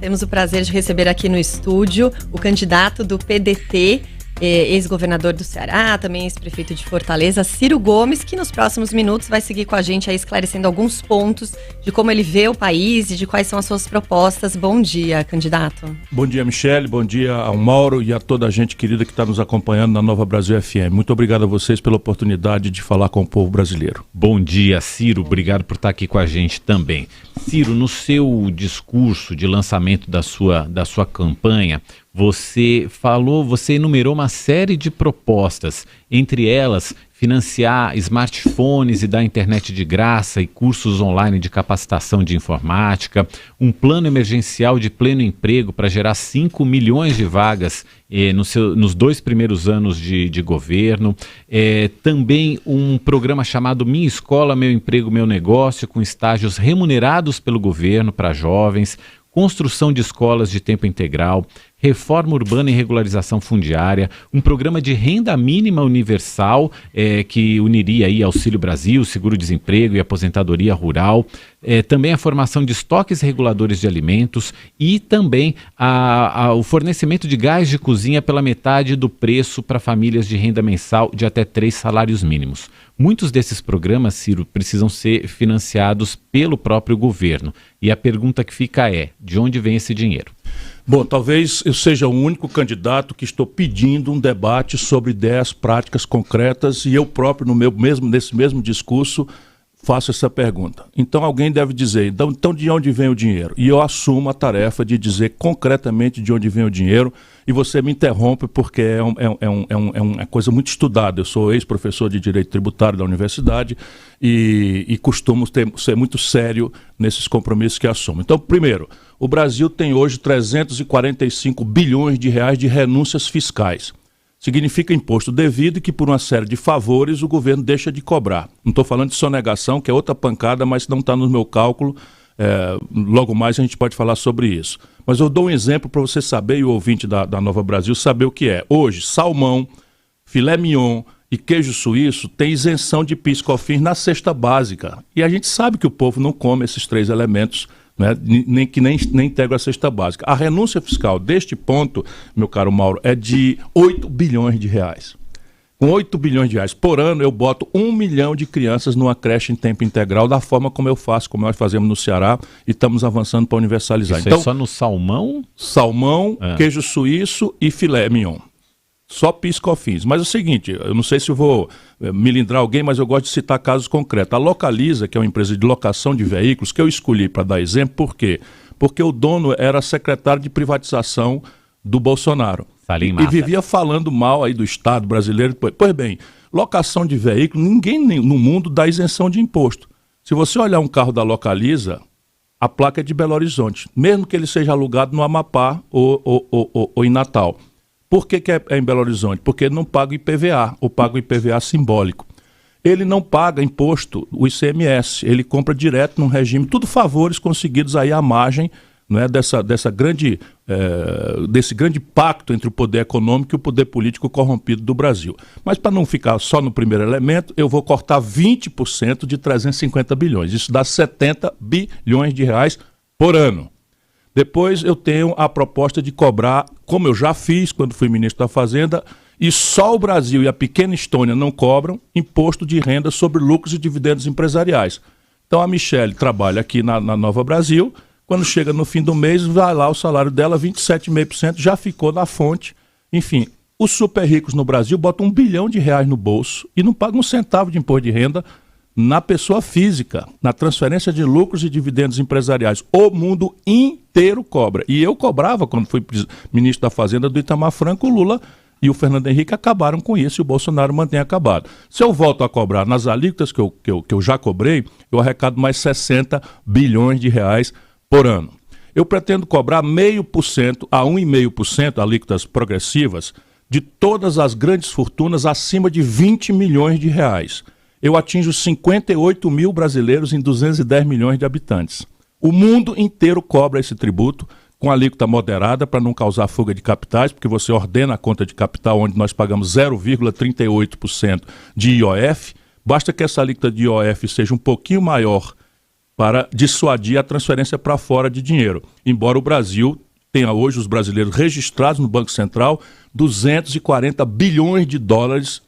Temos o prazer de receber aqui no estúdio o candidato do PDT, ex-governador do Ceará, também ex-prefeito de Fortaleza, Ciro Gomes, que nos próximos minutos vai seguir com a gente aí esclarecendo alguns pontos de como ele vê o país e de quais são as suas propostas. Bom dia, candidato. Bom dia, Michele, bom dia ao Mauro e a toda a gente querida que está nos acompanhando na Nova Brasil FM. Muito obrigado a vocês pela oportunidade de falar com o povo brasileiro. Bom dia, Ciro, obrigado por estar aqui com a gente também. Ciro, no seu discurso de lançamento da sua campanha, você enumerou uma série de propostas, entre elas financiar smartphones e dar internet de graça e cursos online de capacitação de informática, um plano emergencial de pleno emprego para gerar 5 milhões de vagas nos 2 primeiros anos de governo, também um programa chamado Minha Escola, Meu Emprego, Meu Negócio, com estágios remunerados pelo governo para jovens, construção de escolas de tempo integral, reforma urbana e regularização fundiária, um programa de renda mínima universal que uniria aí Auxílio Brasil, seguro-desemprego e aposentadoria rural, também a formação de estoques reguladores de alimentos e também o fornecimento de gás de cozinha pela metade do preço para famílias de renda mensal de até 3 salários mínimos. Muitos desses programas, Ciro, precisam ser financiados pelo próprio governo. E a pergunta que fica é, de onde vem esse dinheiro? Bom, talvez eu seja o único candidato que estou pedindo um debate sobre ideias práticas concretas e eu próprio, nesse mesmo discurso, faço essa pergunta. Então alguém deve dizer, então de onde vem o dinheiro? E eu assumo a tarefa de dizer concretamente de onde vem o dinheiro e você me interrompe porque é uma coisa muito estudada. Eu sou ex-professor de Direito Tributário da universidade e costumo ser muito sério nesses compromissos que assumo. Então, primeiro, o Brasil tem hoje 345 bilhões de reais de renúncias fiscais. Significa imposto devido e que por uma série de favores o governo deixa de cobrar. Não estou falando de sonegação, que é outra pancada, mas não está no meu cálculo. Logo mais a gente pode falar sobre isso. Mas eu dou um exemplo para você saber e o ouvinte da Nova Brasil saber o que é. Hoje, salmão, filé mignon e queijo suíço tem isenção de PIS/COFINS na cesta básica. E a gente sabe que o povo não come esses 3 elementos, né, nem integra a cesta básica. A renúncia fiscal deste ponto, meu caro Mauro, é de 8 bilhões de reais. Com 8 bilhões de reais por ano, eu boto 1 milhão de crianças numa creche em tempo integral, da forma como eu faço, como nós fazemos no Ceará, e estamos avançando para universalizar. Isso então, é só no salmão? Salmão, queijo suíço e filé mignon. Só PIS/COFINS. Mas é o seguinte, eu não sei se eu vou melindrar alguém, mas eu gosto de citar casos concretos. A Localiza, que é uma empresa de locação de veículos, que eu escolhi para dar exemplo, por quê? Porque o dono era secretário de privatização do Bolsonaro. E vivia falando mal aí do Estado brasileiro. Pois bem, locação de veículo, ninguém no mundo dá isenção de imposto. Se você olhar um carro da Localiza, a placa é de Belo Horizonte, mesmo que ele seja alugado no Amapá ou em Natal. Por que é em Belo Horizonte? Porque ele não paga IPVA, ou paga o IPVA simbólico. Ele não paga imposto, o ICMS, ele compra direto num regime, tudo favores conseguidos aí à margem, né, desse grande pacto entre o poder econômico e o poder político corrompido do Brasil. Mas para não ficar só no primeiro elemento, eu vou cortar 20% de 350 bilhões. Isso dá 70 bilhões de reais por ano. Depois eu tenho a proposta de cobrar, como eu já fiz quando fui ministro da Fazenda, e só o Brasil e a pequena Estônia não cobram imposto de renda sobre lucros e dividendos empresariais. Então a Michele trabalha aqui na Nova Brasil, quando chega no fim do mês, vai lá o salário dela, 27,5%, já ficou na fonte. Enfim, os super ricos no Brasil botam 1 bilhão de reais no bolso e não pagam um centavo de imposto de renda na pessoa física, na transferência de lucros e dividendos empresariais. O mundo inteiro cobra. E eu cobrava quando fui ministro da Fazenda do Itamar Franco, o Lula e o Fernando Henrique acabaram com isso e o Bolsonaro mantém acabado. Se eu volto a cobrar nas alíquotas que eu já cobrei, eu arrecado mais 60 bilhões de reais por ano. Eu pretendo cobrar 0,5% a 1,5% alíquotas progressivas de todas as grandes fortunas acima de 20 milhões de reais. Eu atinjo 58 mil brasileiros em 210 milhões de habitantes. O mundo inteiro cobra esse tributo com alíquota moderada para não causar fuga de capitais, porque você ordena a conta de capital onde nós pagamos 0,38% de IOF. Basta que essa alíquota de IOF seja um pouquinho maior para dissuadir a transferência para fora de dinheiro. Embora o Brasil tenha hoje os brasileiros registrados no Banco Central 240 bilhões de dólares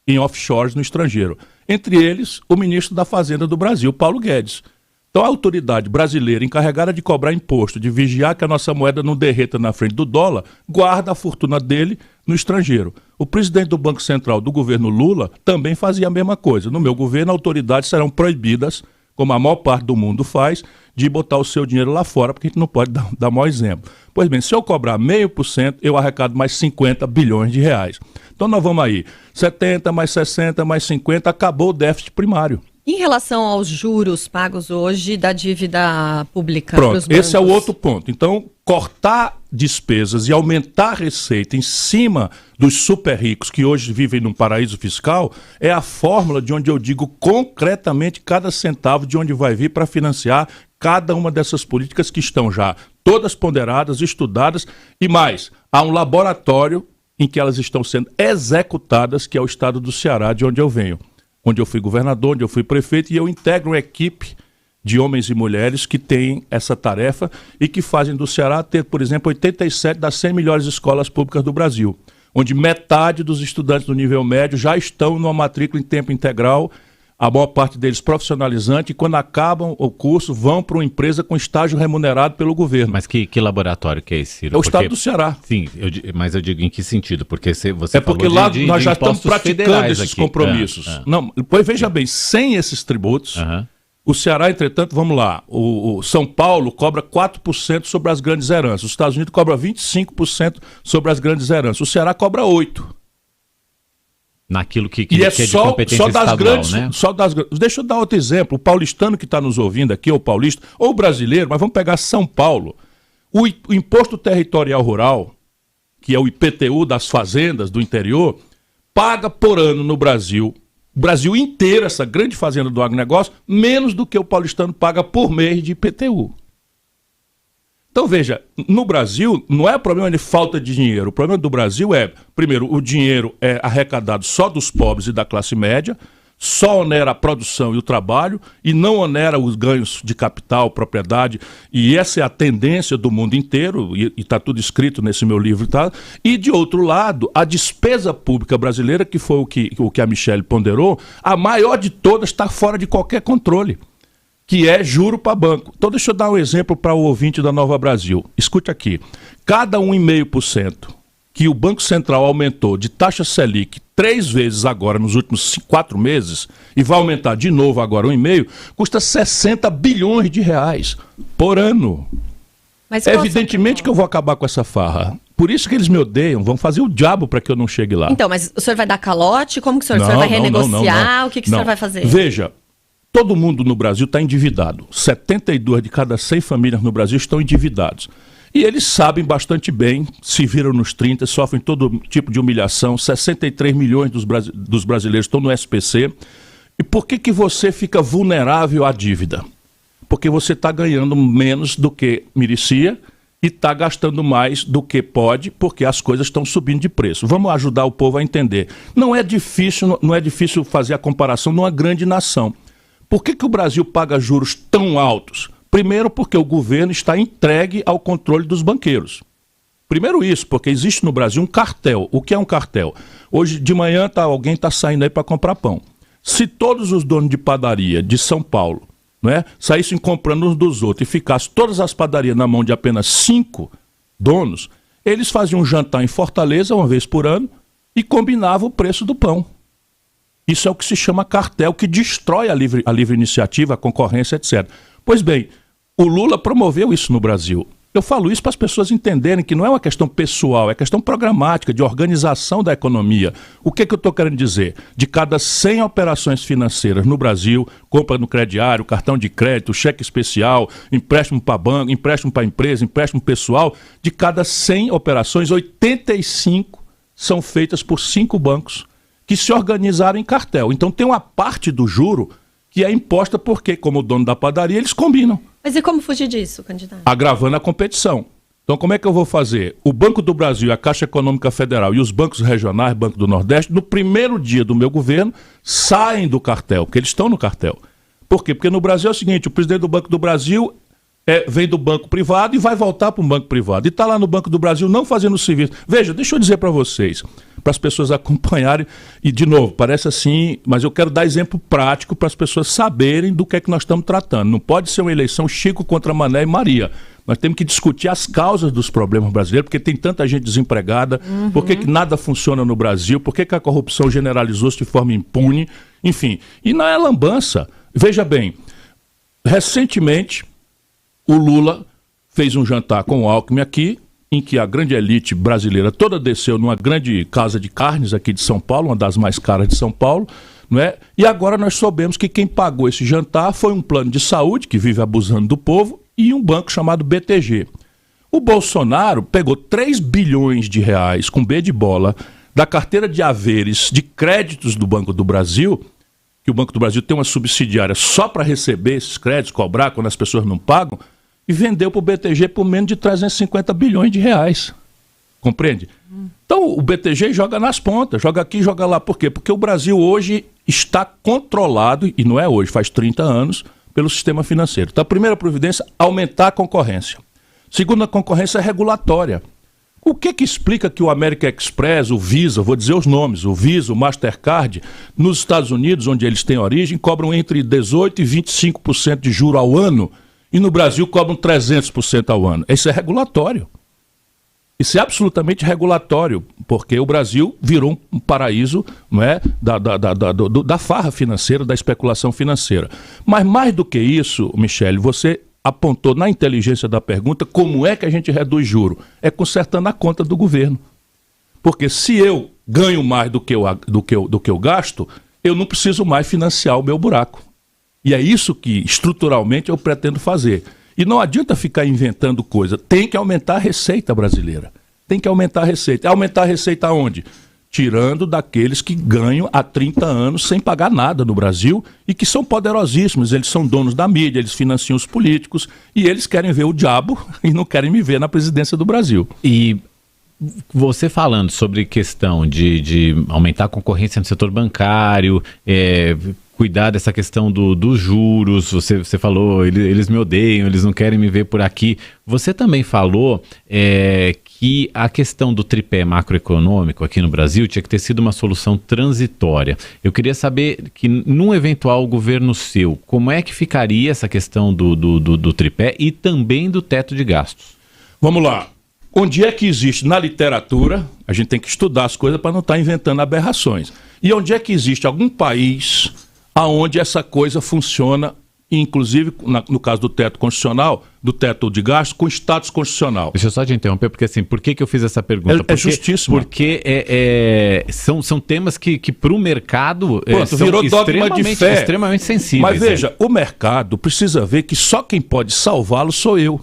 em offshores no estrangeiro. Entre eles, o ministro da Fazenda do Brasil, Paulo Guedes. Então a autoridade brasileira encarregada de cobrar imposto, de vigiar que a nossa moeda não derreta na frente do dólar, guarda a fortuna dele no estrangeiro. O presidente do Banco Central do governo Lula também fazia a mesma coisa. No meu governo, autoridades serão proibidas, como a maior parte do mundo faz, de botar o seu dinheiro lá fora, porque a gente não pode dar mau exemplo. Pois bem, se eu cobrar 0,5%, eu arrecado mais 50 bilhões de reais. Então nós vamos aí, 70 mais 60 mais 50, acabou o déficit primário. Em relação aos juros pagos hoje da dívida pública? Pronto, esse é o outro ponto. Então, cortar despesas e aumentar a receita em cima dos super ricos que hoje vivem num paraíso fiscal é a fórmula de onde eu digo concretamente cada centavo de onde vai vir para financiar cada uma dessas políticas que estão já todas ponderadas, estudadas e mais, há um laboratório em que elas estão sendo executadas, que é o estado do Ceará, de onde eu venho. Onde eu fui governador, onde eu fui prefeito, e eu integro uma equipe de homens e mulheres que têm essa tarefa e que fazem do Ceará ter, por exemplo, 87 das 100 melhores escolas públicas do Brasil, onde metade dos estudantes do nível médio já estão numa matrícula em tempo integral, a maior parte deles profissionalizante, e quando acabam o curso vão para uma empresa com estágio remunerado pelo governo. Mas que laboratório que é esse, Ciro? É o estado do Ceará. Sim, mas eu digo em que sentido? Porque você porque falou lá nós já estamos praticando esses aqui. compromissos. Não, pois veja bem, sem esses tributos, o Ceará, entretanto, vamos lá, o São Paulo cobra 4% sobre as grandes heranças, os Estados Unidos cobra 25% sobre as grandes heranças, o Ceará cobra 8%. Naquilo que é de competência só das estadual, grandes, né? Deixa eu dar outro exemplo. O paulistano que está nos ouvindo aqui, ou paulista, ou brasileiro, mas vamos pegar São Paulo. O Imposto Territorial Rural, que é o IPTU das fazendas do interior, paga por ano no Brasil, o Brasil inteiro, essa grande fazenda do agronegócio, menos do que o paulistano paga por mês de IPTU. Então veja, no Brasil não é problema de falta de dinheiro, o problema do Brasil é, primeiro, o dinheiro é arrecadado só dos pobres e da classe média, só onera a produção e o trabalho e não onera os ganhos de capital, propriedade, e essa é a tendência do mundo inteiro, e está tudo escrito nesse meu livro, tá? E de outro lado, a despesa pública brasileira, que foi o que a Michele ponderou, a maior de todas está fora de qualquer controle, que é juro para banco. Então deixa eu dar um exemplo para o ouvinte da Nova Brasil. Escute aqui, cada 1,5% que o Banco Central aumentou de taxa Selic 3 vezes agora nos últimos 4 meses, e vai aumentar de novo agora 1,5%, custa 60 bilhões de reais por ano. Mas evidentemente que eu vou acabar com essa farra. Por isso que eles me odeiam, vão fazer o diabo para que eu não chegue lá. Então, mas o senhor vai dar calote? Como que o senhor vai renegociar? Não. O que o senhor vai fazer? Veja, todo mundo no Brasil está endividado. 72 de cada 100 famílias no Brasil estão endividados. E eles sabem bastante bem, se viram nos 30, sofrem todo tipo de humilhação. 63 milhões dos brasileiros estão no SPC. E por que você fica vulnerável à dívida? Porque você está ganhando menos do que merecia e está gastando mais do que pode, porque as coisas estão subindo de preço. Vamos ajudar o povo a entender. Não é difícil fazer a comparação numa grande nação. Por que o Brasil paga juros tão altos? Primeiro, porque o governo está entregue ao controle dos banqueiros. Primeiro isso, porque existe no Brasil um cartel. O que é um cartel? Hoje de manhã alguém está saindo aí para comprar pão. Se todos os donos de padaria de São Paulo, saíssem comprando uns dos outros e ficassem todas as padarias na mão de apenas 5 donos, eles faziam um jantar em Fortaleza uma vez por ano e combinavam o preço do pão. Isso é o que se chama cartel, que destrói a livre iniciativa, a concorrência, etc. Pois bem, o Lula promoveu isso no Brasil. Eu falo isso para as pessoas entenderem que não é uma questão pessoal, é questão programática, de organização da economia. O que eu estou querendo dizer? De cada 100 operações financeiras no Brasil, compra no crediário, cartão de crédito, cheque especial, empréstimo para banco, empréstimo para empresa, empréstimo pessoal, de cada 100 operações, 85 são feitas por 5 bancos que se organizaram em cartel. Então tem uma parte do juro que é imposta porque, como dono da padaria, eles combinam. Mas e como fugir disso, candidato? Agravando a competição. Então como é que eu vou fazer? O Banco do Brasil, a Caixa Econômica Federal e os bancos regionais, Banco do Nordeste, no primeiro dia do meu governo, saem do cartel, porque eles estão no cartel. Por quê? Porque no Brasil é o seguinte, o presidente do Banco do Brasil vem do banco privado e vai voltar para um banco privado. E está lá no Banco do Brasil não fazendo serviço. Veja, deixa eu dizer para vocês, para as pessoas acompanharem, e de novo, parece assim, mas eu quero dar exemplo prático para as pessoas saberem do que é que nós estamos tratando. Não pode ser uma eleição Chico contra Mané e Maria. Nós temos que discutir as causas dos problemas brasileiros, porque tem tanta gente desempregada, por que nada funciona no Brasil, por que a corrupção generalizou-se de forma impune, enfim. E não é lambança. Veja bem, recentemente o Lula fez um jantar com o Alckmin aqui, em que a grande elite brasileira toda desceu numa grande casa de carnes aqui de São Paulo, uma das mais caras de São Paulo, não é? E agora nós soubemos que quem pagou esse jantar foi um plano de saúde que vive abusando do povo e um banco chamado BTG. O Bolsonaro pegou 3 bilhões de reais, com B de bola, da carteira de haveres de créditos do Banco do Brasil, que o Banco do Brasil tem uma subsidiária só para receber esses créditos, cobrar quando as pessoas não pagam, e vendeu para o BTG por menos de 350 bilhões de reais. Compreende? Então o BTG joga nas pontas, joga aqui, joga lá. Por quê? Porque o Brasil hoje está controlado, e não é hoje, faz 30 anos, pelo sistema financeiro. Então a primeira providência, aumentar a concorrência. Segunda, concorrência regulatória. O que explica que o American Express, o Visa, vou dizer os nomes, o Visa, o Mastercard, nos Estados Unidos, onde eles têm origem, cobram entre 18% e 25% de juro ao ano, e no Brasil cobram 300% ao ano. Isso é regulatório. Isso é absolutamente regulatório, porque o Brasil virou um paraíso, não é, da farra financeira, da especulação financeira. Mas mais do que isso, Michele, você apontou na inteligência da pergunta como é que a gente reduz juro. É consertando a conta do governo. Porque se eu ganho mais do que eu gasto, eu não preciso mais financiar o meu buraco. E é isso que estruturalmente eu pretendo fazer. E não adianta ficar inventando coisa. Tem que aumentar a receita brasileira. Tem que aumentar a receita. Aumentar a receita aonde? Tirando daqueles que ganham há 30 anos sem pagar nada no Brasil e que são poderosíssimos. Eles são donos da mídia, eles financiam os políticos e eles querem ver o diabo e não querem me ver na presidência do Brasil. E você falando sobre questão de aumentar a concorrência no setor bancário, cuidar dessa questão dos juros, você falou, eles me odeiam, eles não querem me ver por aqui. Você também falou que a questão do tripé macroeconômico aqui no Brasil tinha que ter sido uma solução transitória. Eu queria saber que num eventual governo seu, como é que ficaria essa questão do tripé e também do teto de gastos? Vamos lá. Onde é que existe na literatura, a gente tem que estudar as coisas para não estar inventando aberrações. E onde é que existe algum país aonde essa coisa funciona, inclusive no caso do teto constitucional, do teto de gastos, com status constitucional. Deixa eu só te interromper, porque assim, por que eu fiz essa pergunta? É justíssimo. Porque são temas que para o mercado são virou dogma de fé. Extremamente sensíveis. Mas veja, o mercado precisa ver que só quem pode salvá-lo sou eu.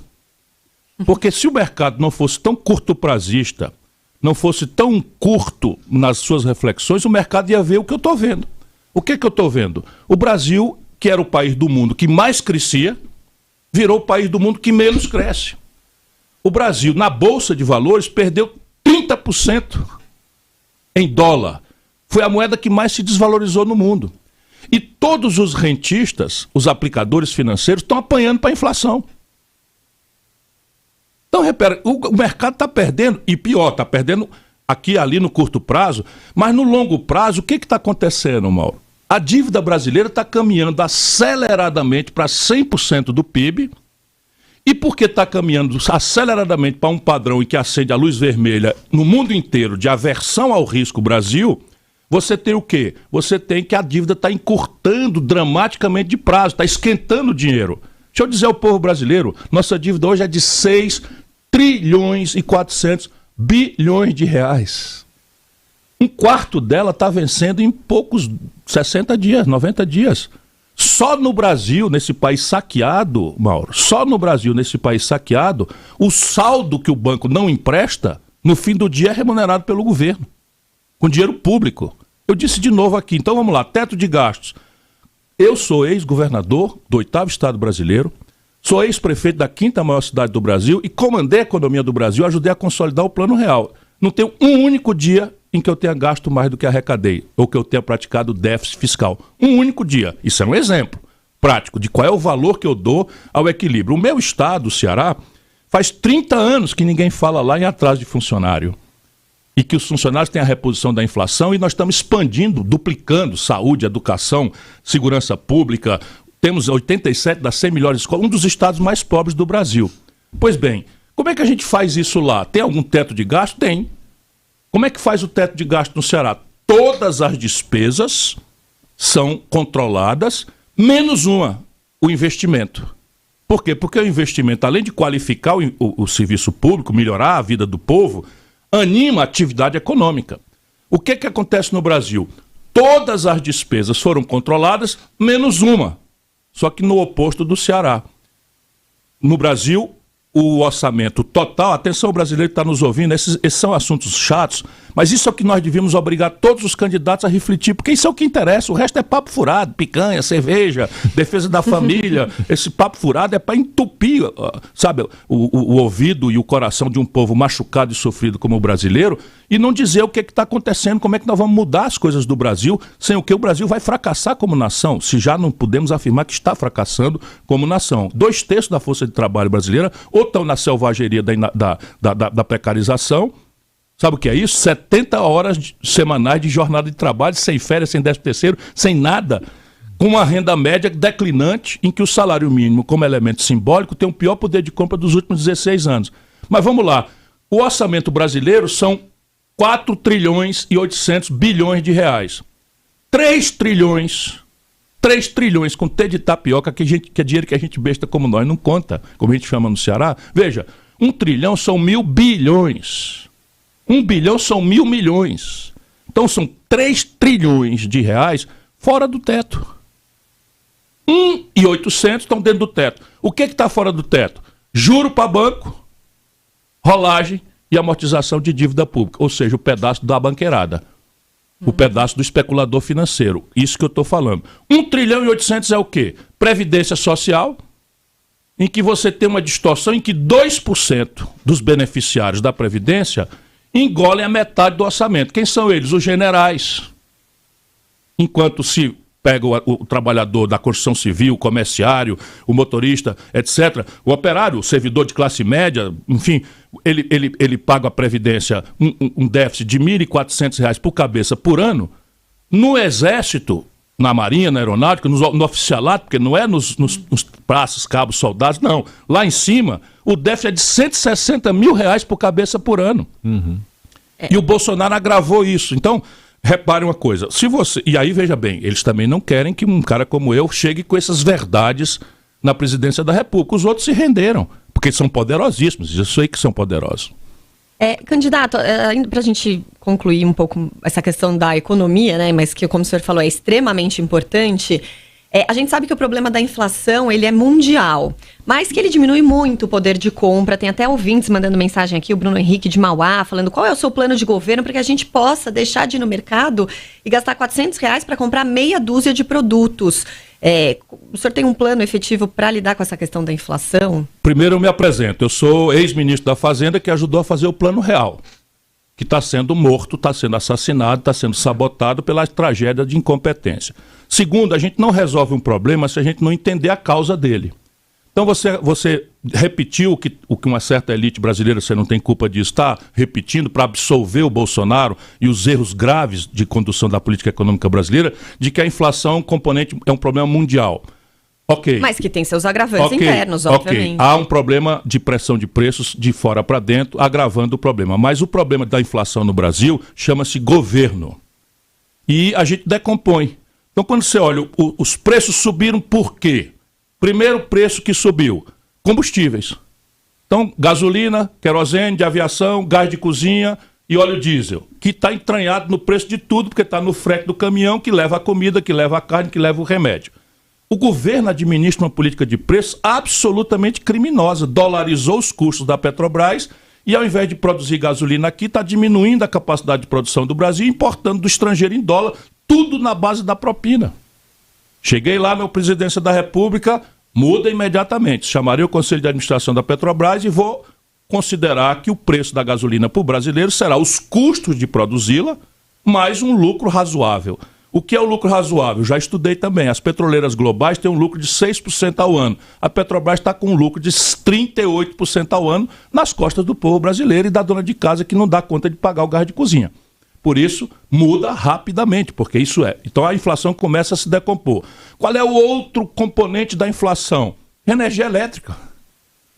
Porque se o mercado não fosse tão curto-prazista, não fosse tão curto nas suas reflexões, o mercado ia ver o que eu estou vendo. O que eu estou vendo? O Brasil, que era o país do mundo que mais crescia, virou o país do mundo que menos cresce. O Brasil, na Bolsa de Valores, perdeu 30% em dólar. Foi a moeda que mais se desvalorizou no mundo. E todos os rentistas, os aplicadores financeiros, estão apanhando para a inflação. Então, repara, o mercado está perdendo, e pior, está perdendo aqui e ali no curto prazo, mas no longo prazo, o que está acontecendo, Mauro? A dívida brasileira está caminhando aceleradamente para 100% do PIB, e porque está caminhando aceleradamente para um padrão em que acende a luz vermelha no mundo inteiro de aversão ao risco Brasil, você tem o quê? Você tem que a dívida está encurtando dramaticamente de prazo, está esquentando o dinheiro. Deixa eu dizer ao povo brasileiro, nossa dívida hoje é de 6 trilhões e 400 bilhões de reais. Um quarto dela está vencendo em poucos 60 dias, 90 dias. Só no Brasil, nesse país saqueado, Mauro, só no Brasil, nesse país saqueado, o saldo que o banco não empresta, no fim do dia é remunerado pelo governo, com dinheiro público. Eu disse de novo aqui, então vamos lá, teto de gastos. Eu sou ex-governador do 8º estado brasileiro, sou ex-prefeito da 5ª maior cidade do Brasil e comandei a economia do Brasil, ajudei a consolidar o Plano Real. Não tem um único dia em que eu tenha gasto mais do que arrecadei, ou que eu tenha praticado déficit fiscal. Um único dia. Isso é um exemplo. prático de qual é o valor que eu dou ao equilíbrio. O meu estado, o Ceará, faz 30 anos que ninguém fala lá em atraso de funcionário. E que os funcionários têm a reposição da inflação e nós estamos expandindo, duplicando saúde, educação, segurança pública. Temos 87 das 100 melhores escolas, um dos estados mais pobres do Brasil. Pois bem, como é que a gente faz isso lá? Tem algum teto de gasto? Tem. Como é que faz o teto de gasto no Ceará? Todas as despesas são controladas, menos uma, o investimento. Por quê? Porque o investimento, além de qualificar o serviço público, melhorar a vida do povo, anima a atividade econômica. O que acontece no Brasil? Todas as despesas foram controladas, menos uma. Só que no oposto do Ceará. No Brasil, o orçamento total, atenção, o brasileiro que está nos ouvindo, esses são assuntos chatos, mas isso é o que nós devíamos obrigar todos os candidatos a refletir, porque isso é o que interessa, o resto é papo furado, picanha, cerveja, defesa da família. Esse papo furado é para entupir, sabe, o ouvido e o coração de um povo machucado e sofrido como o brasileiro, e não dizer o que está acontecendo, como é que nós vamos mudar as coisas do Brasil, sem o que o Brasil vai fracassar como nação, se já não podemos afirmar que está fracassando como nação. 2/3 da força de trabalho brasileira ou estão na selvageria da precarização. Sabe o que é isso? 70 horas semanais de jornada de trabalho, sem férias, sem 13º, sem nada, com uma renda média declinante, em que o salário mínimo, como elemento simbólico, tem o pior poder de compra dos últimos 16 anos. Mas vamos lá, o orçamento brasileiro são 4 trilhões e 800 bilhões de reais. 3 trilhões com T de tapioca, que é dinheiro que a gente besta como nós não conta, como a gente chama no Ceará. Veja, 1 trilhão são 1.000 bilhões. 1 bilhão são 1.000 milhões. Então são 3 trilhões de reais fora do teto. 1.800 estão dentro do teto. O que está fora do teto? Juro para banco, rolagem e amortização de dívida pública, ou seja, o pedaço da banqueirada, o pedaço do especulador financeiro. Isso que eu estou falando. 1 trilhão e 800 é o quê? Previdência social, em que você tem uma distorção em que 2% dos beneficiários da Previdência engolem a metade do orçamento. Quem são eles? Os generais. Enquanto se pega o trabalhador da construção civil, o comerciário, o motorista, etc., o operário, o servidor de classe média, enfim, ele paga a Previdência um déficit de R$ 1.400 por cabeça por ano. No Exército, na Marinha, na Aeronáutica, no oficialato, porque não é nos praças, cabos, soldados, não. Lá em cima, o déficit é de R$ 160 mil por cabeça por ano. Uhum. E o Bolsonaro agravou isso. Então, repare uma coisa, e aí veja bem, eles também não querem que um cara como eu chegue com essas verdades na presidência da República. Os outros se renderam, porque são poderosíssimos, eu sei que são poderosos. Candidato, para a gente concluir um pouco essa questão da economia, né, mas que, como o senhor falou, é extremamente importante, a gente sabe que o problema da inflação, ele é mundial, mas que ele diminui muito o poder de compra. Tem até ouvintes mandando mensagem aqui, o Bruno Henrique de Mauá, falando qual é o seu plano de governo para que a gente possa deixar de ir no mercado e gastar R$400 para comprar meia dúzia de produtos. O senhor tem um plano efetivo para lidar com essa questão da inflação? Primeiro eu me apresento, eu sou ex-ministro da Fazenda que ajudou a fazer o Plano Real, que está sendo morto, está sendo assassinado, está ssendo sabotado pela tragédia de incompetência. Segundo, a gente não resolve um problema se a gente não entender a causa dele. Então você repetiu o que uma certa elite brasileira, você não tem culpa disso, está repetindo para absolver o Bolsonaro e os erros graves de condução da política econômica brasileira, de que a inflação é um problema mundial. Ok. Mas que tem seus agravantes internos, obviamente. Há um problema de pressão de preços de fora para dentro, agravando o problema. Mas o problema da inflação no Brasil chama-se governo. E a gente decompõe. Então, quando você olha, os preços subiram por quê? Primeiro preço que subiu, combustíveis. Então, gasolina, querosene de aviação, gás de cozinha e óleo diesel, que está entranhado no preço de tudo, porque está no frete do caminhão que leva a comida, que leva a carne, que leva o remédio. O governo administra uma política de preço absolutamente criminosa, dolarizou os custos da Petrobras e, ao invés de produzir gasolina aqui, está diminuindo a capacidade de produção do Brasil, importando do estrangeiro em dólar, tudo na base da propina. Cheguei lá na presidência da República, muda imediatamente. Chamarei o Conselho de Administração da Petrobras e vou considerar que o preço da gasolina para o brasileiro será os custos de produzi-la, mais um lucro razoável. O que é o lucro razoável? Já estudei também. As petroleiras globais têm um lucro de 6% ao ano. A Petrobras está com um lucro de 38% ao ano nas costas do povo brasileiro e da dona de casa que não dá conta de pagar o gás de cozinha. Por isso, muda rapidamente, porque isso é. Então a inflação começa a se decompor. Qual é o outro componente da inflação? Energia elétrica.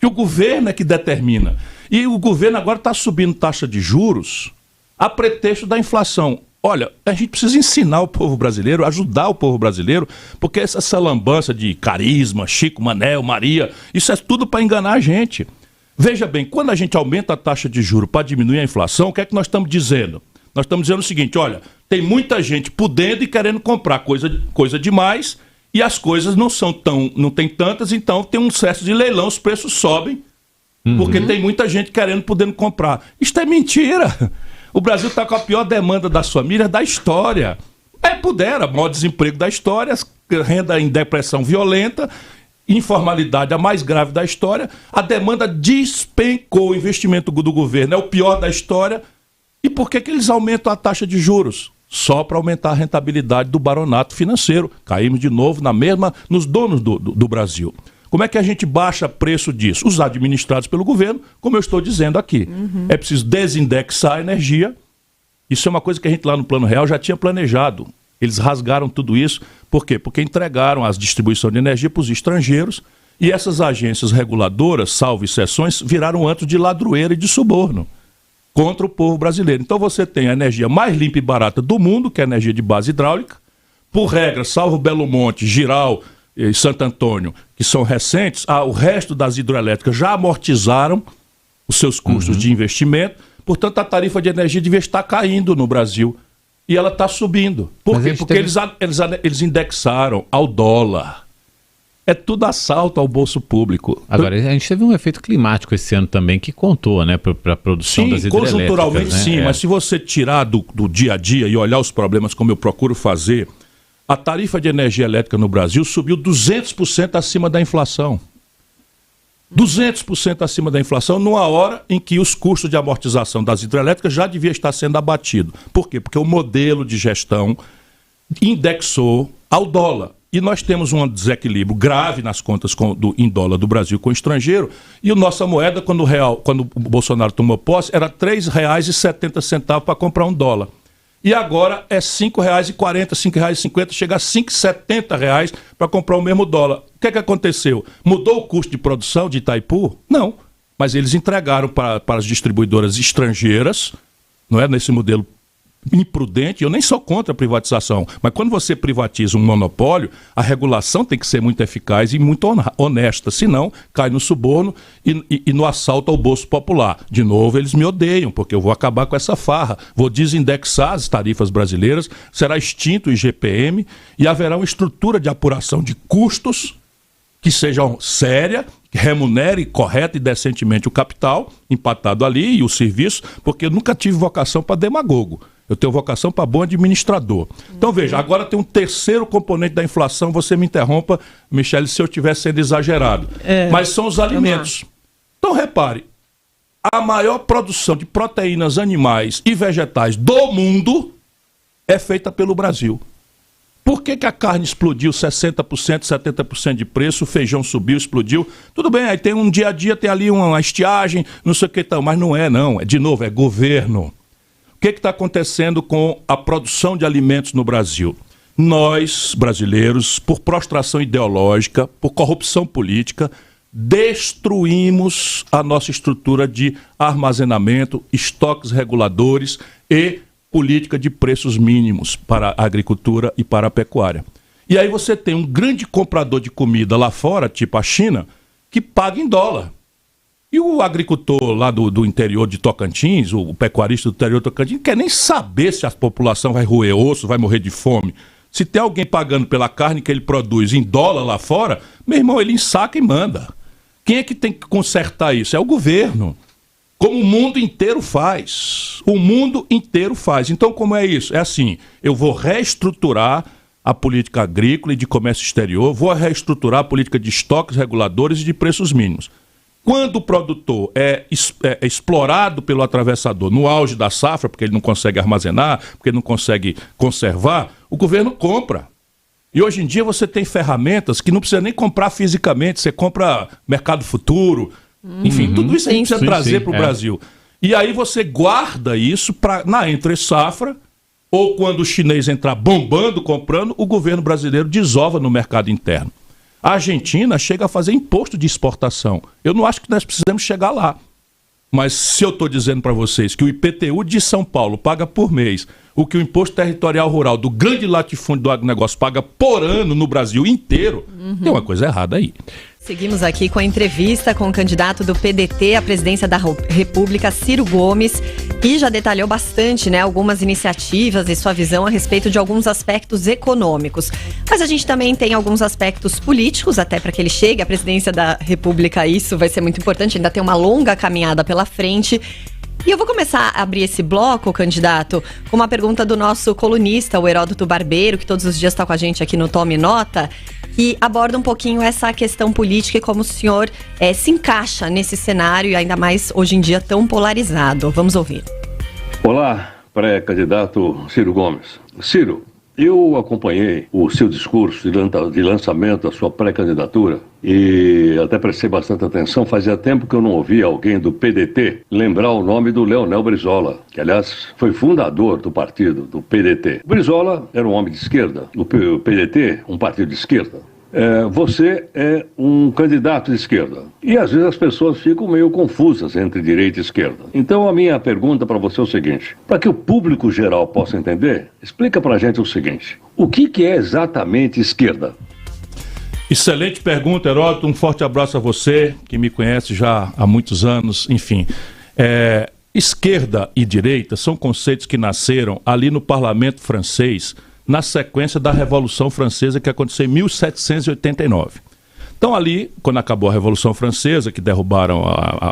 Que o governo é que determina. E o governo agora está subindo taxa de juros a pretexto da inflação. Olha, a gente precisa ensinar o povo brasileiro, ajudar o povo brasileiro, porque essa lambança de carisma, Chico, Manel, Maria, isso é tudo para enganar a gente. Veja bem, quando a gente aumenta a taxa de juros para diminuir a inflação, o que é que nós estamos dizendo? Nós estamos dizendo o seguinte, olha, tem muita gente podendo e querendo comprar coisa demais e as coisas não tem tantas, então tem um excesso de leilão, os preços sobem, porque tem muita gente podendo comprar. Isto é mentira. O Brasil está com a pior demanda das famílias da história. Pudera, maior desemprego da história, renda em depressão violenta, informalidade a mais grave da história, a demanda despencou, o investimento do governo é o pior da história. E por que eles aumentam a taxa de juros? Só para aumentar a rentabilidade do baronato financeiro. Caímos de novo nos donos do Brasil. Como é que a gente baixa preço disso? Os administrados pelo governo, como eu estou dizendo aqui. É preciso desindexar a energia. Isso é uma coisa que a gente lá no Plano Real já tinha planejado. Eles rasgaram tudo isso. Por quê? Porque entregaram as distribuições de energia para os estrangeiros e essas agências reguladoras, salvo exceções, viraram antro de ladroeira e de suborno contra o povo brasileiro. Então você tem a energia mais limpa e barata do mundo, que é a energia de base hidráulica. Por regra, salvo Belo Monte, Giral e Santo Antônio, que são recentes, o resto das hidroelétricas já amortizaram os seus custos de investimento. Portanto, a tarifa de energia devia estar caindo no Brasil. E ela está subindo. Por quê? Porque eles indexaram ao dólar. É tudo assalto ao bolso público. Agora, a gente teve um efeito climático esse ano também que contou, né, para a produção das hidrelétricas. Conjunturalmente, né? Sim, mas se você tirar do dia a dia e olhar os problemas como eu procuro fazer, a tarifa de energia elétrica no Brasil subiu 200% acima da inflação. 200% acima da inflação numa hora em que os custos de amortização das hidrelétricas já devia estar sendo abatido. Por quê? Porque o modelo de gestão indexou ao dólar. E nós temos um desequilíbrio grave nas contas em dólar do Brasil com o estrangeiro. E a nossa moeda, quando o Bolsonaro tomou posse, era R$ 3,70 para comprar $1. E agora é R$ 5,40, R$ 5,50, chega a R$ 5,70 para comprar o mesmo dólar. O que é que aconteceu? Mudou o custo de produção de Itaipu? Não. Mas eles entregaram para as distribuidoras estrangeiras, não é, nesse modelo imprudente. Eu nem sou contra a privatização, mas quando você privatiza um monopólio, a regulação tem que ser muito eficaz e muito honesta, senão cai no suborno e no assalto ao bolso popular. De novo, eles me odeiam, porque eu vou acabar com essa farra, vou desindexar as tarifas brasileiras, será extinto o IGPM e haverá uma estrutura de apuração de custos que seja séria, que remunere correta e decentemente o capital empatado ali e o serviço, porque eu nunca tive vocação para demagogo. Eu tenho vocação para bom administrador. Então, veja, agora tem um terceiro componente da inflação. Você me interrompa, Michele, se eu estiver sendo exagerado. Mas são os alimentos. Então, repare, a maior produção de proteínas animais e vegetais do mundo é feita pelo Brasil. Por que a carne explodiu 60%, 70% de preço, o feijão subiu, explodiu? Tudo bem, aí tem um dia a dia, tem ali uma estiagem, não sei o que tal, mas não. De novo, é governo. O que está acontecendo com a produção de alimentos no Brasil? Nós, brasileiros, por prostração ideológica, por corrupção política, destruímos a nossa estrutura de armazenamento, estoques reguladores e política de preços mínimos para a agricultura e para a pecuária. E aí você tem um grande comprador de comida lá fora, tipo a China, que paga em dólar. E o agricultor lá do interior de Tocantins, o pecuarista do interior de Tocantins, não quer nem saber se a população vai roer osso, vai morrer de fome. Se tem alguém pagando pela carne que ele produz em dólar lá fora, meu irmão, ele ensaca e manda. Quem é que tem que consertar isso? É o governo. Como o mundo inteiro faz. O mundo inteiro faz. Então, como é isso? É assim, eu vou reestruturar a política agrícola e de comércio exterior, vou reestruturar a política de estoques reguladores e de preços mínimos. Quando o produtor é explorado pelo atravessador no auge da safra, porque ele não consegue armazenar, porque ele não consegue conservar, O governo compra. E hoje em dia você tem ferramentas que não precisa nem comprar fisicamente, você compra mercado futuro, enfim, tudo isso a gente precisa trazer para o Brasil. E aí você guarda isso na entre-safra, ou quando o chinês entrar bombando, comprando, o governo brasileiro desova no mercado interno. A Argentina chega a fazer imposto de exportação. Eu não acho que nós precisamos chegar lá. Mas se eu estou dizendo para vocês que o IPTU de São Paulo paga por mês o que o Imposto Territorial Rural do grande latifúndio do agronegócio paga por ano no Brasil inteiro, tem uma coisa errada aí. Seguimos aqui com a entrevista com o candidato do PDT à presidência da República, Ciro Gomes, que já detalhou bastante, algumas iniciativas e sua visão a respeito de alguns aspectos econômicos. Mas a gente também tem alguns aspectos políticos, até para que ele chegue à presidência da República. Isso vai ser muito importante, ainda tem uma longa caminhada pela frente. E eu vou começar a abrir esse bloco, candidato, com uma pergunta do nosso colunista, o Heródoto Barbeiro, que todos os dias está com a gente aqui no Tome Nota, que aborda um pouquinho essa questão política e como o senhor se encaixa nesse cenário, e ainda mais hoje em dia tão polarizado. Vamos ouvir. Olá, pré-candidato Ciro Gomes. Ciro, eu acompanhei o seu discurso de lançamento da sua pré-candidatura e até prestei bastante atenção. Fazia tempo que eu não ouvia alguém do PDT lembrar o nome do Leonel Brizola, que aliás foi fundador do partido, do PDT. Brizola era um homem de esquerda, o PDT um partido de esquerda. Você é um candidato de esquerda. E às vezes as pessoas ficam meio confusas entre direita e esquerda. Então a minha pergunta para você é o seguinte: para que o público geral possa entender, explica para a gente o seguinte: o que é exatamente esquerda? Excelente pergunta, Heródoto. Um forte abraço a você, que me conhece já há muitos anos. Enfim, esquerda e direita são conceitos que nasceram ali no parlamento francês, na sequência da Revolução Francesa, que aconteceu em 1789. Então ali, quando acabou a Revolução Francesa, que derrubaram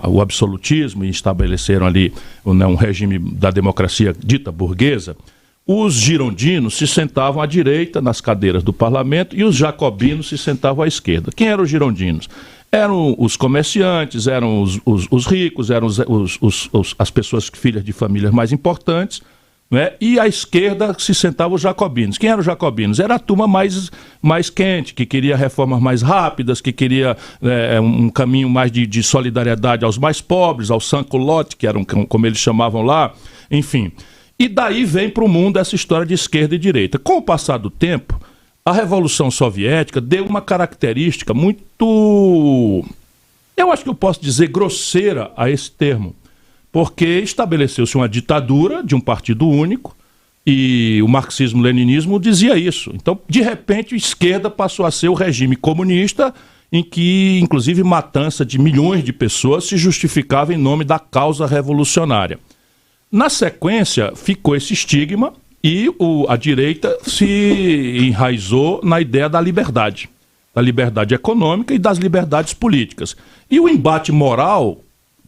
o absolutismo e estabeleceram ali um regime da democracia dita burguesa, os girondinos se sentavam à direita nas cadeiras do parlamento e os jacobinos se sentavam à esquerda. Quem eram os girondinos? Eram os comerciantes, eram os ricos, eram as pessoas filhas de famílias mais importantes, e à esquerda se sentavam os jacobinos. Quem eram os jacobinos? Era a turma mais quente, que queria reformas mais rápidas, que queria um caminho mais de solidariedade aos mais pobres, aos sans-culottes, que eram como eles chamavam lá, enfim. E daí vem para o mundo essa história de esquerda e direita. Com o passar do tempo, a Revolução Soviética deu uma característica muito, eu acho que eu posso dizer, grosseira a esse termo. Porque estabeleceu-se uma ditadura de um partido único e o marxismo-leninismo dizia isso. Então, de repente, a esquerda passou a ser o regime comunista, em que, inclusive, matança de milhões de pessoas se justificava em nome da causa revolucionária. Na sequência, ficou esse estigma e a direita se enraizou na ideia da liberdade econômica e das liberdades políticas. E o embate moral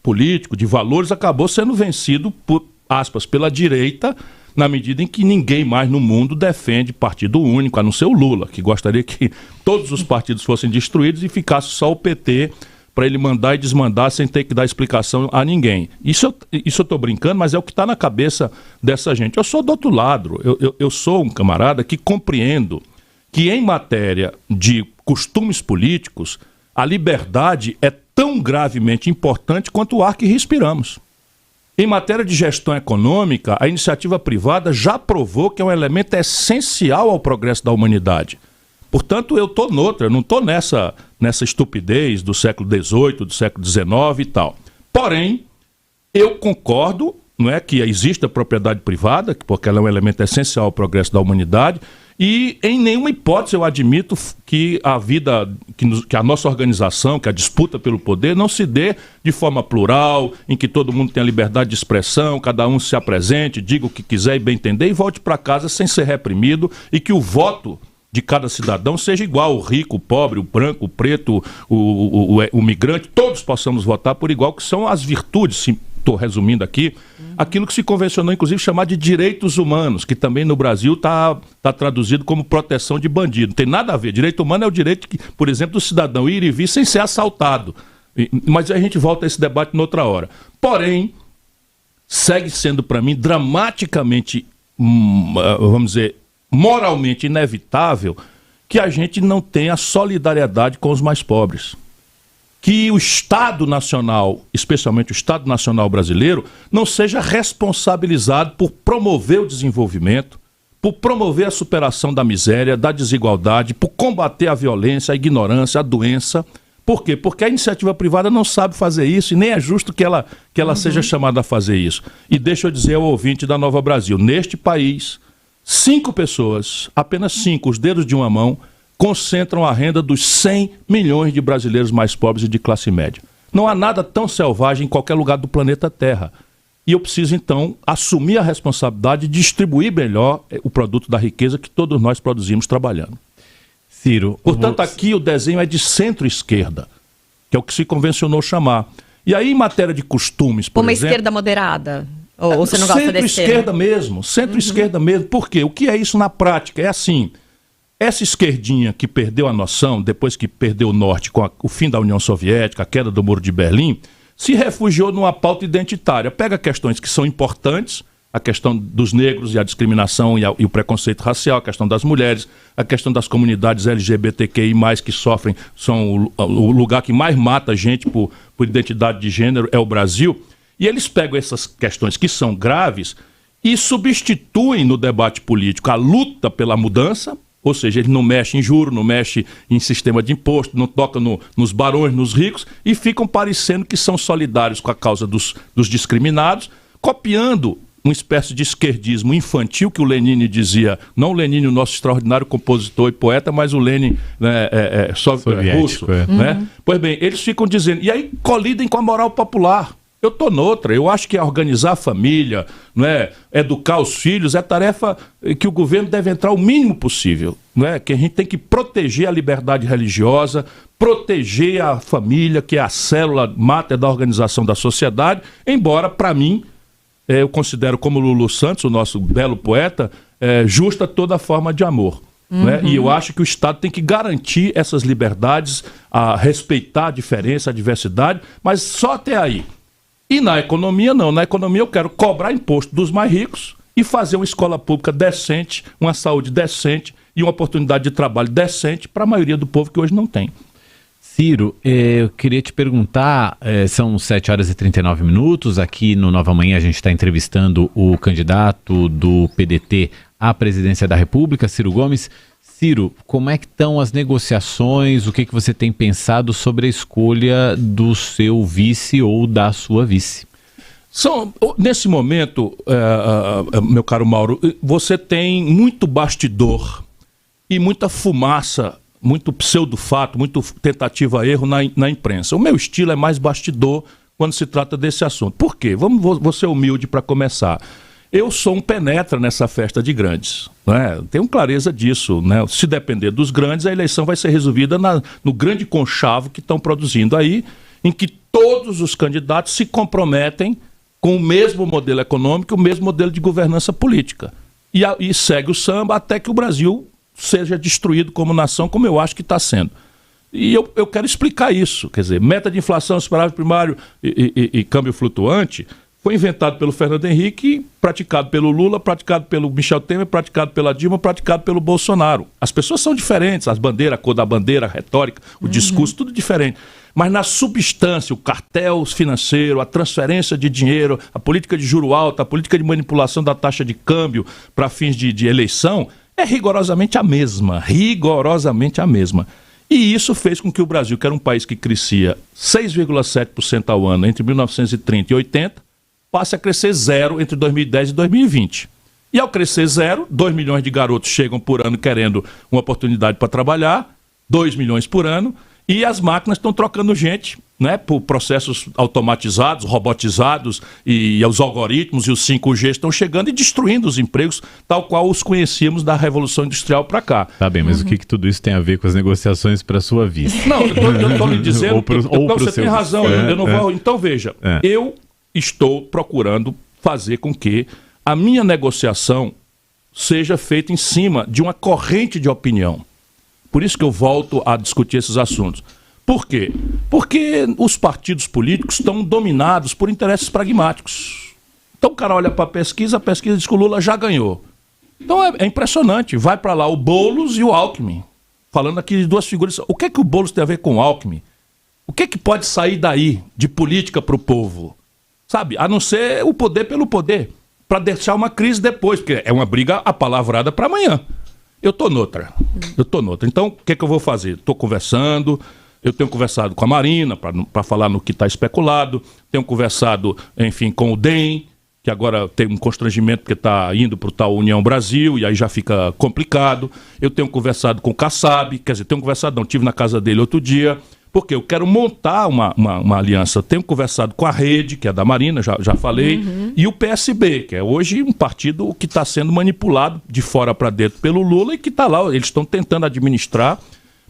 político, de valores, acabou sendo vencido, por aspas, pela direita, na medida em que ninguém mais no mundo defende partido único, a não ser o Lula, que gostaria que todos os partidos fossem destruídos e ficasse só o PT para ele mandar e desmandar sem ter que dar explicação a ninguém. Isso eu estou brincando, mas é o que está na cabeça dessa gente. Eu sou do outro lado, eu sou um camarada que compreendo que em matéria de costumes políticos, a liberdade é tão gravemente importante quanto o ar que respiramos. Em matéria de gestão econômica, a iniciativa privada já provou que é um elemento essencial ao progresso da humanidade. Portanto, eu estou noutra, eu não estou nessa estupidez do século XVIII, do século XIX e tal. Porém, eu concordo, não é, que existe a propriedade privada, porque ela é um elemento essencial ao progresso da humanidade, e em nenhuma hipótese eu admito que a vida, que a nossa organização, que a disputa pelo poder não se dê de forma plural, em que todo mundo tenha liberdade de expressão, cada um se apresente, diga o que quiser e bem entender e volte para casa sem ser reprimido, e que o voto de cada cidadão seja igual, o rico, o pobre, o branco, o preto, o migrante, todos possamos votar por igual, que são as virtudes, estou resumindo aqui, aquilo que se convencionou, inclusive, chamar de direitos humanos, que também no Brasil está traduzido como proteção de bandido. Não tem nada a ver. Direito humano é o direito, por exemplo, do cidadão ir e vir sem ser assaltado. Mas a gente volta a esse debate noutra hora. Porém, segue sendo para mim dramaticamente, vamos dizer, moralmente inevitável que a gente não tenha solidariedade com os mais pobres. Que o Estado Nacional, especialmente o Estado Nacional brasileiro, não seja responsabilizado por promover o desenvolvimento, por promover a superação da miséria, da desigualdade, por combater a violência, a ignorância, a doença. Por quê? Porque a iniciativa privada não sabe fazer isso e nem é justo que ela seja chamada a fazer isso. E deixa eu dizer ao ouvinte da Nova Brasil, neste país, 5 pessoas, apenas 5, os dedos de uma mão, concentram a renda dos 100 milhões de brasileiros mais pobres e de classe média. Não há nada tão selvagem em qualquer lugar do planeta Terra. E eu preciso, então, assumir a responsabilidade de distribuir melhor o produto da riqueza que todos nós produzimos trabalhando. Ciro, portanto, aqui o desenho é de centro-esquerda, que é o que se convencionou chamar. E aí, em matéria de costumes, por exemplo... Uma esquerda moderada? Ou você não gosta desse termo? Centro-esquerda mesmo, centro-esquerda mesmo. Por quê? O que é isso na prática? É assim... Essa esquerdinha que perdeu a noção, depois que perdeu o norte com o fim da União Soviética, a queda do Muro de Berlim, se refugiou numa pauta identitária. Pega questões que são importantes, a questão dos negros e a discriminação e o preconceito racial, a questão das mulheres, a questão das comunidades LGBTQI+, que sofrem, são o lugar que mais mata gente por identidade de gênero, é o Brasil. E eles pegam essas questões que são graves e substituem no debate político a luta pela mudança. Ou seja, ele não mexe em juros, não mexe em sistema de imposto, não toca nos barões, nos ricos, e ficam parecendo que são solidários com a causa dos discriminados, copiando uma espécie de esquerdismo infantil que o Lenin dizia, não o Lenin, o nosso extraordinário compositor e poeta, mas o Lenin russo. Né? Pois bem, eles ficam dizendo, e aí colidem com a moral popular. Eu estou noutra, eu acho que organizar a família, não é? Educar os filhos, é tarefa que o governo deve entrar o mínimo possível. Não é? Que a gente tem que proteger a liberdade religiosa, proteger a família, que é a célula máter da organização da sociedade, embora, para mim, eu considero como Lulu Santos, o nosso belo poeta, justa toda forma de amor. Né? E eu acho que o Estado tem que garantir essas liberdades, a respeitar a diferença, a diversidade, mas só até aí. E na economia não, na economia eu quero cobrar imposto dos mais ricos e fazer uma escola pública decente, uma saúde decente e uma oportunidade de trabalho decente para a maioria do povo que hoje não tem. Ciro, eu queria te perguntar, são 7h39, aqui no Nova Manhã a gente está entrevistando o candidato do PDT à presidência da República, Ciro Gomes. Ciro, como é que estão as negociações, o que você tem pensado sobre a escolha do seu vice ou da sua vice? Nesse momento, meu caro Mauro, você tem muito bastidor e muita fumaça, muito pseudo-fato, muito tentativa-erro na imprensa. O meu estilo é mais bastidor quando se trata desse assunto. Por quê? Vou ser humilde para começar. Eu sou um penetra nessa festa de grandes, né? Tenho clareza disso, né? Se depender dos grandes, a eleição vai ser resolvida no grande conchavo que estão produzindo aí, em que todos os candidatos se comprometem com o mesmo modelo econômico, o mesmo modelo de governança política. E segue o samba até que o Brasil seja destruído como nação, como eu acho que está sendo. E eu quero explicar isso, quer dizer, meta de inflação, superávit primário e câmbio flutuante foi inventado pelo Fernando Henrique, praticado pelo Lula, praticado pelo Michel Temer, praticado pela Dilma, praticado pelo Bolsonaro. As pessoas são diferentes, as bandeiras, a cor da bandeira, a retórica, o discurso, tudo diferente. Mas na substância, o cartel financeiro, a transferência de dinheiro, a política de juro alto, a política de manipulação da taxa de câmbio para fins de eleição, é rigorosamente a mesma, E isso fez com que o Brasil, que era um país que crescia 6,7% ao ano entre 1930 e 80, passe a crescer 0 entre 2010 e 2020. E ao crescer 0, 2 milhões de garotos chegam por ano querendo uma oportunidade para trabalhar, 2 milhões por ano, e as máquinas estão trocando gente, né, por processos automatizados, robotizados, e os algoritmos e os 5G estão chegando e destruindo os empregos, tal qual os conhecíamos da Revolução Industrial para cá. Tá bem, mas o que tudo isso tem a ver com as negociações para a sua vice? Não, eu estou lhe dizendo, você tem razão, eu não vou... Então veja, eu estou procurando fazer com que a minha negociação seja feita em cima de uma corrente de opinião. Por isso que eu volto a discutir esses assuntos. Por quê? Porque os partidos políticos estão dominados por interesses pragmáticos. Então o cara olha para a pesquisa diz que o Lula já ganhou. Então é impressionante. Vai para lá o Boulos e o Alckmin. Falando aqui de duas figuras. O que é que o Boulos tem a ver com o Alckmin? O que é que pode sair daí de política para o povo? Sabe? A não ser o poder pelo poder. Para deixar uma crise depois. Porque é uma briga apalavrada para amanhã. Eu tô noutra. Então, o que é que eu vou fazer? Estou conversando. Eu tenho conversado com a Marina para falar no que está especulado. Tenho conversado, enfim, com o DEM, que agora tem um constrangimento porque está indo para o tal União Brasil, e aí já fica complicado. Eu tenho conversado com o Kassab, quer dizer, estive na casa dele outro dia, porque eu quero montar uma aliança. Tenho conversado com a Rede, que é da Marina, já falei, e o PSB, que é hoje um partido que está sendo manipulado de fora para dentro pelo Lula e que está lá, eles estão tentando administrar,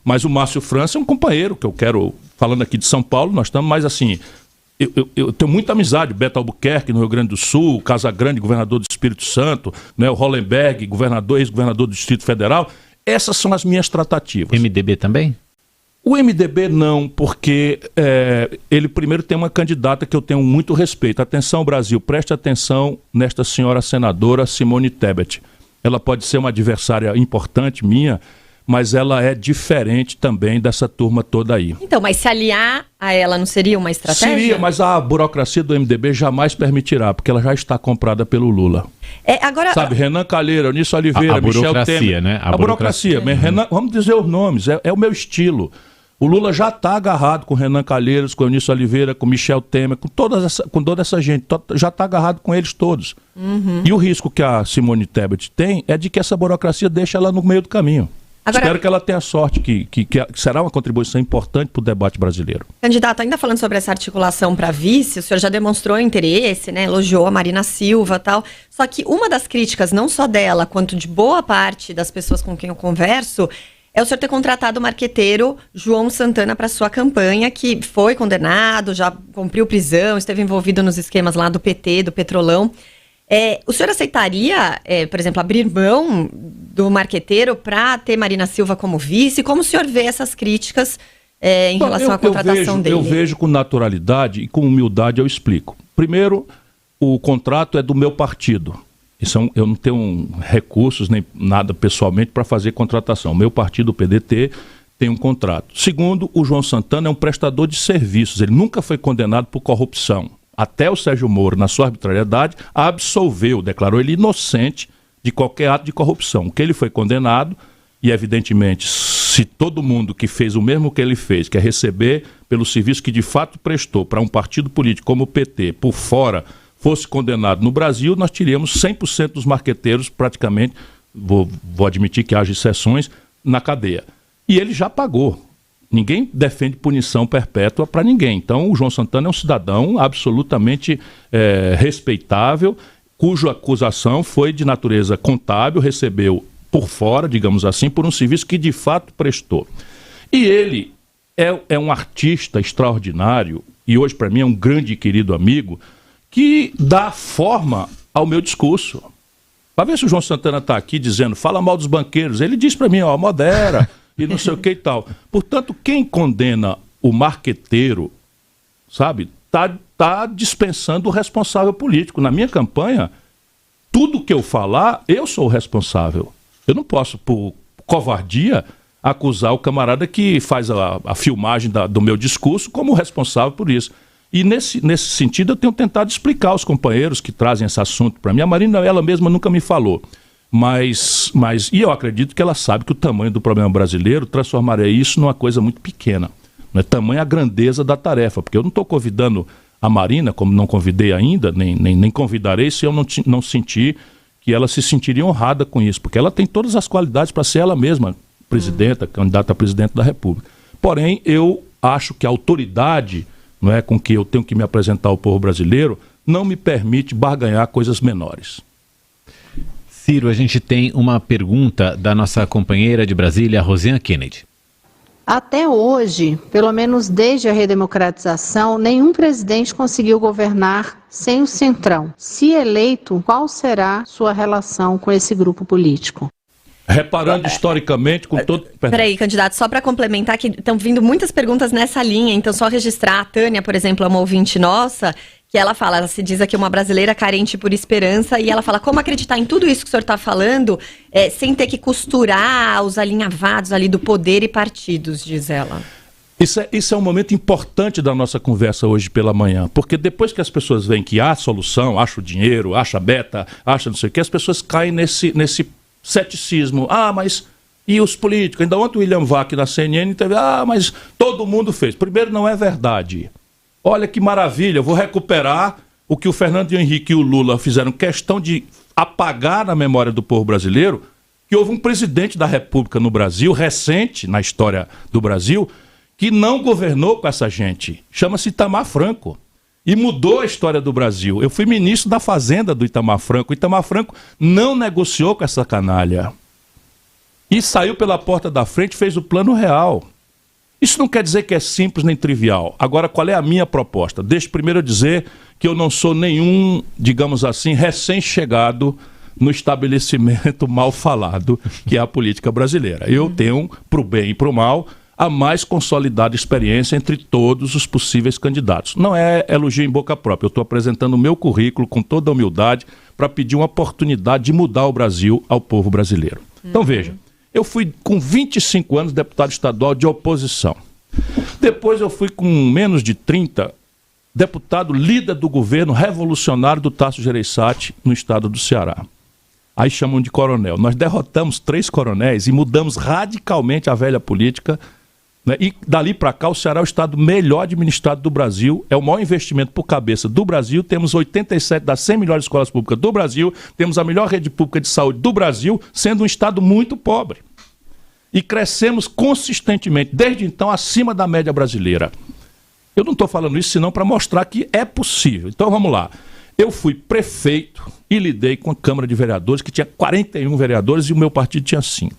mas o Márcio França é um companheiro que eu quero, falando aqui de São Paulo, nós estamos mais assim... Eu tenho muita amizade, Beto Albuquerque, no Rio Grande do Sul, Casagrande, governador do Espírito Santo, né, o Hollenberg, ex-governador do Distrito Federal. Essas são as minhas tratativas. MDB também? O MDB não, porque ele primeiro tem uma candidata que eu tenho muito respeito. Atenção, Brasil, preste atenção nesta senhora senadora Simone Tebet. Ela pode ser uma adversária importante minha, mas ela é diferente também dessa turma toda aí. Então, mas se aliar a ela não seria uma estratégia? Seria, mas a burocracia do MDB jamais permitirá, porque ela já está comprada pelo Lula. Agora... Sabe, Renan Calheiro, Eunício Oliveira, Michel Temer. Né? A burocracia. Renan, vamos dizer os nomes, é o meu estilo. O Lula já está agarrado com Renan Calheiros, com Eunício Oliveira, com Michel Temer, com toda essa gente, já está agarrado com eles todos. E o risco que a Simone Tebet tem é de que essa burocracia deixe ela no meio do caminho. Agora, espero que ela tenha sorte, que será uma contribuição importante para o debate brasileiro. Candidato, ainda falando sobre essa articulação para vice, o senhor já demonstrou interesse, né? Elogiou a Marina Silva e tal. Só que uma das críticas, não só dela, quanto de boa parte das pessoas com quem eu converso, é o senhor ter contratado o marqueteiro João Santana para sua campanha, que foi condenado, já cumpriu prisão, esteve envolvido nos esquemas lá do PT, do Petrolão. O senhor aceitaria, por exemplo, abrir mão do marqueteiro para ter Marina Silva como vice? Como o senhor vê essas críticas em relação à contratação dele? Eu vejo com naturalidade e com humildade, eu explico. Primeiro, o contrato é do meu partido. Eu não tenho recursos nem nada pessoalmente para fazer contratação. O meu partido, o PDT, tem um contrato. Segundo, o João Santana é um prestador de serviços. Ele nunca foi condenado por corrupção. Até o Sérgio Moro, na sua arbitrariedade, absolveu, declarou ele inocente de qualquer ato de corrupção. O que ele foi condenado, e evidentemente, se todo mundo que fez o mesmo que ele fez, que é receber pelo serviço que de fato prestou para um partido político como o PT, por fora, fosse condenado no Brasil, nós teríamos 100% dos marqueteiros, praticamente, vou admitir que haja exceções, na cadeia. E ele já pagou. Ninguém defende punição perpétua para ninguém. Então, o João Santana é um cidadão absolutamente respeitável, cuja acusação foi de natureza contábil, recebeu por fora, digamos assim, por um serviço que de fato prestou. E ele é um artista extraordinário, e hoje para mim é um grande e querido amigo, que dá forma ao meu discurso. Para ver se o João Santana está aqui dizendo, fala mal dos banqueiros. Ele diz para mim, modera... e não sei o que e tal. Portanto, quem condena o marqueteiro, sabe, tá dispensando o responsável político. Na minha campanha, tudo que eu falar, eu sou o responsável. Eu não posso, por covardia, acusar o camarada que faz a filmagem do meu discurso como responsável por isso. E nesse sentido, eu tenho tentado explicar aos companheiros que trazem esse assunto para mim. A Marina, ela mesma nunca me falou. E eu acredito que ela sabe que o tamanho do problema brasileiro transformaria isso numa coisa muito pequena. Não é tamanho a grandeza da tarefa, porque eu não estou convidando a Marina, como não convidei ainda, nem convidarei se eu não sentir que ela se sentiria honrada com isso, porque ela tem todas as qualidades para ser ela mesma presidenta, candidata a presidente da República. Porém, eu acho que a autoridade, não é, com que eu tenho que me apresentar ao povo brasileiro não me permite barganhar coisas menores. Ciro, a gente tem uma pergunta da nossa companheira de Brasília, Rosiana Kennedy. Até hoje, pelo menos desde a redemocratização, nenhum presidente conseguiu governar sem o Centrão. Se eleito, qual será sua relação com esse grupo político? Reparando historicamente com todo... Peraí, candidato, só para complementar, que estão vindo muitas perguntas nessa linha, então só registrar, a Tânia, por exemplo, é uma ouvinte nossa, que ela fala, ela se diz aqui uma brasileira carente por esperança, e ela fala como acreditar em tudo isso que o senhor está falando, sem ter que costurar os alinhavados ali do poder e partidos, diz ela. Isso é um momento importante da nossa conversa hoje pela manhã, porque depois que as pessoas veem que há solução, acha o dinheiro, acha a beta, acha não sei o que, as pessoas caem nesse ceticismo. Mas e os políticos? Ainda ontem o William Vac na CNN teve, mas todo mundo fez. Primeiro, não é verdade. Olha que maravilha, eu vou recuperar o que o Fernando Henrique e o Lula fizeram questão de apagar na memória do povo brasileiro, que houve um presidente da República no Brasil, recente na história do Brasil, que não governou com essa gente. Chama-se Itamar Franco. E mudou a história do Brasil. Eu fui ministro da Fazenda do Itamar Franco. O Itamar Franco não negociou com essa canalha. E saiu pela porta da frente, fez o Plano Real. Isso não quer dizer que é simples nem trivial. Agora, qual é a minha proposta? Deixa primeiro eu dizer que eu não sou nenhum, digamos assim, recém-chegado no estabelecimento mal falado, que é a política brasileira. Eu tenho, pro bem e pro mal, a mais consolidada experiência entre todos os possíveis candidatos. Não é elogio em boca própria, eu estou apresentando o meu currículo com toda a humildade para pedir uma oportunidade de mudar o Brasil ao povo brasileiro. Então veja, eu fui com 25 anos deputado estadual de oposição. Depois eu fui com menos de 30 deputado líder do governo revolucionário do Tasso Gereissati no estado do Ceará. Aí chamam de coronel. Nós derrotamos 3 coronéis e mudamos radicalmente a velha política, né? E dali para cá o Ceará é o estado melhor administrado do Brasil, é o maior investimento por cabeça do Brasil, temos 87 das 100 melhores escolas públicas do Brasil, temos a melhor rede pública de saúde do Brasil, sendo um estado muito pobre. E crescemos consistentemente, desde então, acima da média brasileira. Eu não estou falando isso senão para mostrar que é possível. Então vamos lá. Eu fui prefeito e lidei com a Câmara de Vereadores, que tinha 41 vereadores e o meu partido tinha 5.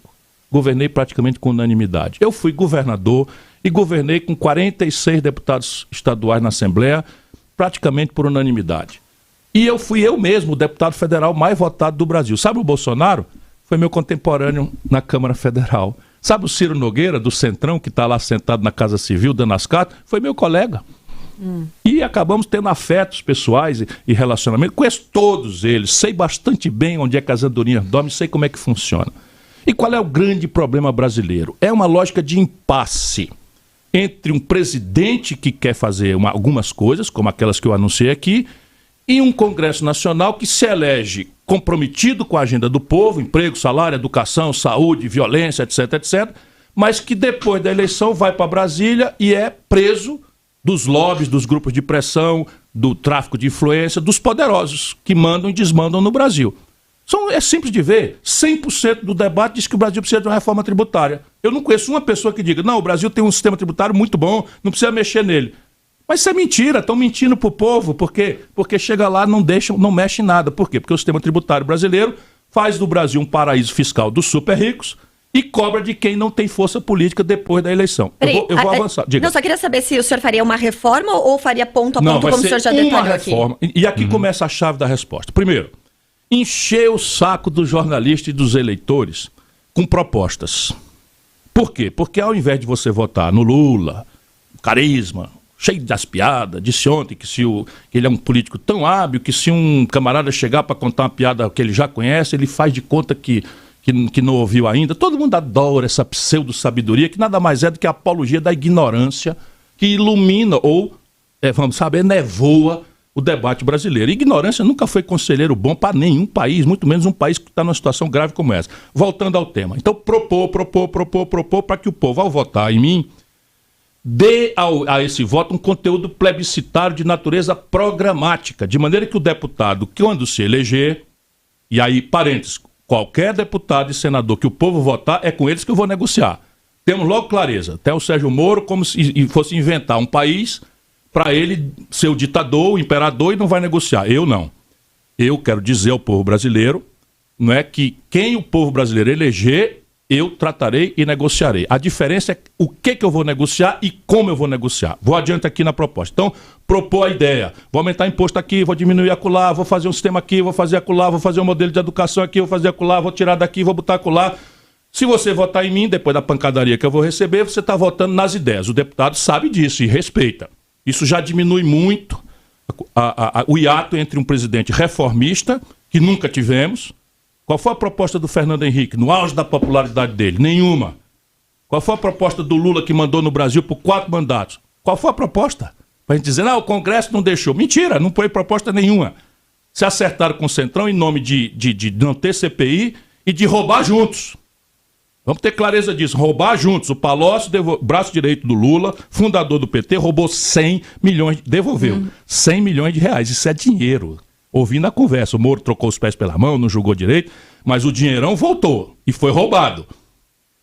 Governei praticamente com unanimidade. Eu fui governador e governei com 46 deputados estaduais na Assembleia, praticamente por unanimidade. E eu fui eu mesmo o deputado federal mais votado do Brasil. Sabe o Bolsonaro? Foi meu contemporâneo na Câmara Federal. Sabe o Ciro Nogueira, do Centrão, que está lá sentado na Casa Civil, dando as cartas? Foi meu colega. E acabamos tendo afetos pessoais e relacionamento. Conheço todos eles, sei bastante bem onde é que as andorinhas dormem, sei como é que funciona. E qual é o grande problema brasileiro? É uma lógica de impasse entre um presidente que quer fazer algumas coisas, como aquelas que eu anunciei aqui, e um Congresso Nacional que se elege comprometido com a agenda do povo, emprego, salário, educação, saúde, violência, etc, etc, mas que depois da eleição vai para Brasília e é preso dos lobbies, dos grupos de pressão, do tráfico de influência, dos poderosos que mandam e desmandam no Brasil. É simples de ver, 100% do debate diz que o Brasil precisa de uma reforma tributária. Eu não conheço uma pessoa que diga, não, o Brasil tem um sistema tributário muito bom, não precisa mexer nele. Mas isso é mentira, estão mentindo para o povo, por quê? Porque chega lá, não mexe em nada. Por quê? Porque o sistema tributário brasileiro faz do Brasil um paraíso fiscal dos super ricos e cobra de quem não tem força política depois da eleição. Eu vou avançar. Diga. Não, só queria saber se o senhor faria uma reforma ou faria ponto a ponto, como o senhor já detalhou aqui. Reforma. E aqui começa a chave da resposta. Primeiro, encher o saco dos jornalistas e dos eleitores com propostas. Por quê? Porque ao invés de você votar no Lula, carisma, cheio das piadas, disse ontem que ele é um político tão hábil que se um camarada chegar para contar uma piada que ele já conhece, ele faz de conta que não ouviu ainda. Todo mundo adora essa pseudo-sabedoria, que nada mais é do que a apologia da ignorância que ilumina ou, vamos saber, nevoa o debate brasileiro. Ignorância nunca foi conselheiro bom para nenhum país, muito menos um país que está numa situação grave como essa. Voltando ao tema. Então, propor para que o povo, ao votar em mim, dê a esse voto um conteúdo plebiscitário de natureza programática, de maneira que o deputado, quando se eleger, e aí, parênteses, qualquer deputado e senador que o povo votar, é com eles que eu vou negociar. Temos logo clareza, até o Sérgio Moro, como se fosse inventar um país para ele ser o ditador, o imperador, e não vai negociar. Eu não. Eu quero dizer ao povo brasileiro, não é que quem o povo brasileiro eleger, eu tratarei e negociarei. A diferença é o que eu vou negociar e como eu vou negociar. Vou adiante aqui na proposta. Então, propor a ideia. Vou aumentar imposto aqui, vou diminuir acolá, vou fazer um sistema aqui, vou fazer acolá, vou fazer um modelo de educação aqui, vou fazer acolá, vou tirar daqui, vou botar acolá. Se você votar em mim, depois da pancadaria que eu vou receber, você está votando nas ideias. O deputado sabe disso e respeita. Isso já diminui muito o hiato entre um presidente reformista, que nunca tivemos. Qual foi a proposta do Fernando Henrique no auge da popularidade dele? Nenhuma. Qual foi a proposta do Lula, que mandou no Brasil por 4 mandatos? Qual foi a proposta? Para a gente dizer, o Congresso não deixou. Mentira, não foi proposta nenhuma. Se acertaram com o Centrão em nome de não ter CPI e de roubar juntos. Vamos ter clareza disso, roubar juntos. O Palocci, braço direito do Lula, fundador do PT, roubou 100 milhões, devolveu 100 milhões de reais. Isso é dinheiro. Ouvindo a conversa, o Moro trocou os pés pela mão, não julgou direito, mas o dinheirão voltou e foi roubado.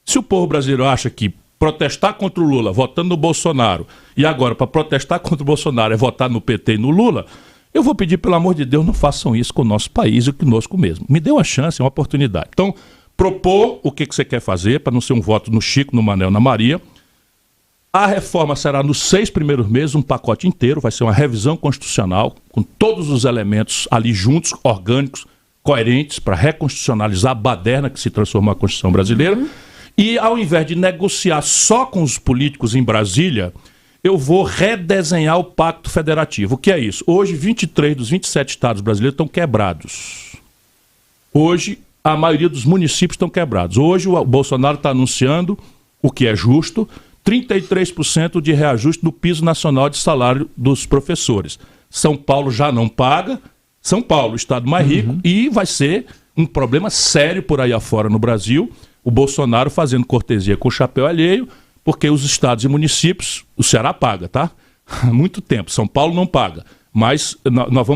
Se o povo brasileiro acha que protestar contra o Lula, votando no Bolsonaro, e agora para protestar contra o Bolsonaro é votar no PT e no Lula, eu vou pedir, pelo amor de Deus, não façam isso com o nosso país e conosco mesmo. Me dê uma chance, uma oportunidade. Então, propor o que você quer fazer, para não ser um voto no Chico, no Manel, na Maria. A reforma será nos 6 primeiros meses, um pacote inteiro, vai ser uma revisão constitucional, com todos os elementos ali juntos, orgânicos, coerentes, para reconstitucionalizar a baderna que se transformou a Constituição brasileira. E ao invés de negociar só com os políticos em Brasília, eu vou redesenhar o Pacto Federativo. O que é isso? Hoje, 23 dos 27 estados brasileiros estão quebrados. Hoje, a maioria dos municípios estão quebrados. Hoje, o Bolsonaro está anunciando, o que é justo, 33% de reajuste no piso nacional de salário dos professores. São Paulo já não paga, São Paulo, o estado mais rico, e vai ser um problema sério por aí afora no Brasil, o Bolsonaro fazendo cortesia com o chapéu alheio, porque os estados e municípios, o Ceará paga, tá? Há muito tempo, São Paulo não paga, mas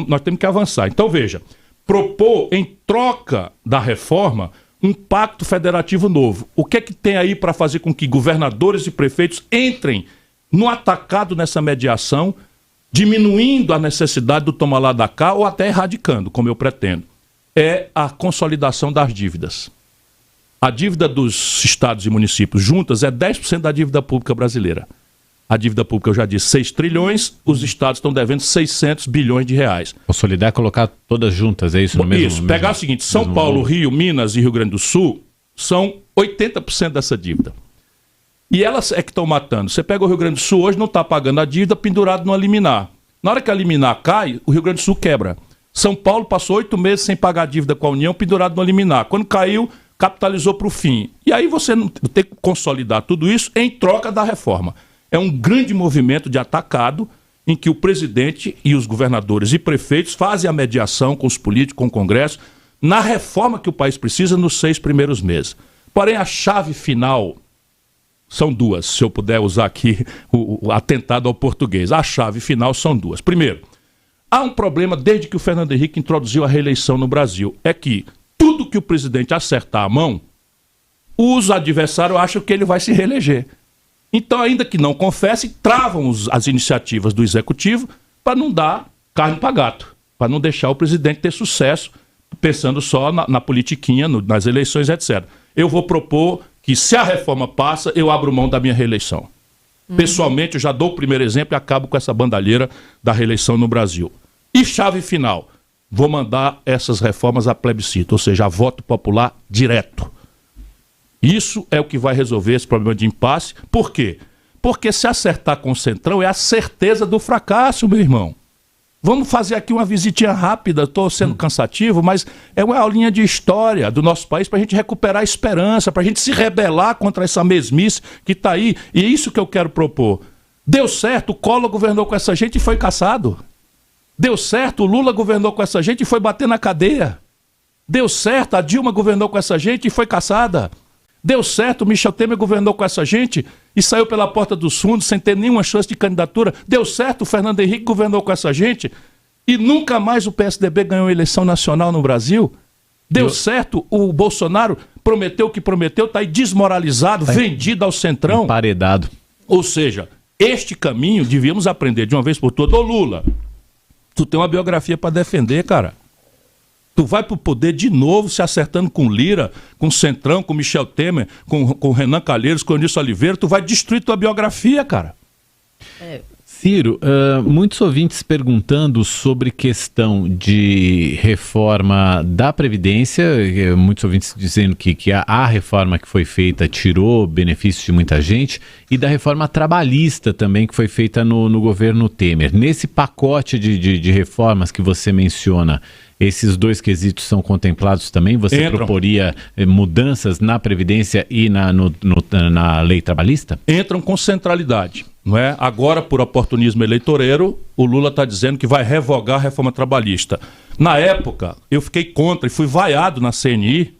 nós temos que avançar. Então veja, propor em troca da reforma um pacto federativo novo. O que é que tem aí para fazer com que governadores e prefeitos entrem no atacado nessa mediação, diminuindo a necessidade do toma lá da cá ou até erradicando, como eu pretendo? É a consolidação das dívidas. A dívida dos estados e municípios juntas é 10% da dívida pública brasileira. A dívida pública, eu já disse, 6 trilhões, os estados estão devendo 600 bilhões de reais. Consolidar é colocar todas juntas, é isso no mesmo? Isso, pegar o seguinte, São Paulo, Rio, Minas e Rio Grande do Sul são 80% dessa dívida. E elas é que estão matando. Você pega o Rio Grande do Sul, hoje não está pagando a dívida, pendurado no liminar. Na hora que a liminar cai, o Rio Grande do Sul quebra. São Paulo passou 8 meses sem pagar a dívida com a União, pendurado no liminar. Quando caiu, capitalizou para o fim. E aí você não tem que consolidar tudo isso em troca da reforma. É um grande movimento de atacado em que o presidente e os governadores e prefeitos fazem a mediação com os políticos, com o Congresso, na reforma que o país precisa nos 6 primeiros meses. Porém, a chave final são duas, se eu puder usar aqui o atentado ao português. A chave final são duas. Primeiro, há um problema desde que o Fernando Henrique introduziu a reeleição no Brasil. É que tudo que o presidente acertar a mão, os adversários acham que ele vai se reeleger. Então, ainda que não confesse, travam as iniciativas do executivo para não dar carne para gato, para não deixar o presidente ter sucesso, pensando só na politiquinha, nas eleições, etc. Eu vou propor que, se a reforma passa, eu abro mão da minha reeleição. Pessoalmente, eu já dou o primeiro exemplo e acabo com essa bandalheira da reeleição no Brasil. E chave final, vou mandar essas reformas a plebiscito, ou seja, a voto popular direto. Isso é o que vai resolver esse problema de impasse. Por quê? Porque se acertar com o Centrão é a certeza do fracasso, meu irmão. Vamos fazer aqui uma visitinha rápida, estou sendo cansativo, mas é uma aulinha de história do nosso país para a gente recuperar a esperança, para a gente se rebelar contra essa mesmice que está aí. E é isso que eu quero propor. Deu certo, o Collor governou com essa gente e foi caçado. Deu certo, o Lula governou com essa gente e foi bater na cadeia. Deu certo, a Dilma governou com essa gente e foi caçada. Deu certo, o Michel Temer governou com essa gente e saiu pela porta dos fundos sem ter nenhuma chance de candidatura. Deu certo, o Fernando Henrique governou com essa gente e nunca mais o PSDB ganhou eleição nacional no Brasil. Deu certo, o Bolsonaro prometeu o que prometeu, está aí desmoralizado, vendido ao Centrão. Emparedado. Ou seja, este caminho devíamos aprender de uma vez por todas. Ô Lula, tu tem uma biografia para defender, cara. Tu vai pro poder de novo se acertando com Lira, com Centrão, com Michel Temer, com Renan Calheiros, com Eunício Oliveira. Tu vai destruir tua biografia, cara. Ciro, muitos ouvintes perguntando sobre questão de reforma da Previdência, muitos ouvintes dizendo que a reforma que foi feita tirou benefícios de muita gente, e da reforma trabalhista também que foi feita no governo Temer. Nesse pacote de reformas que você menciona, esses dois quesitos são contemplados também? Você proporia mudanças na Previdência e na lei trabalhista? Entram com centralidade. Não é? Agora, por oportunismo eleitoreiro, o Lula está dizendo que vai revogar a reforma trabalhista. Na época, eu fiquei contra e fui vaiado na CNI,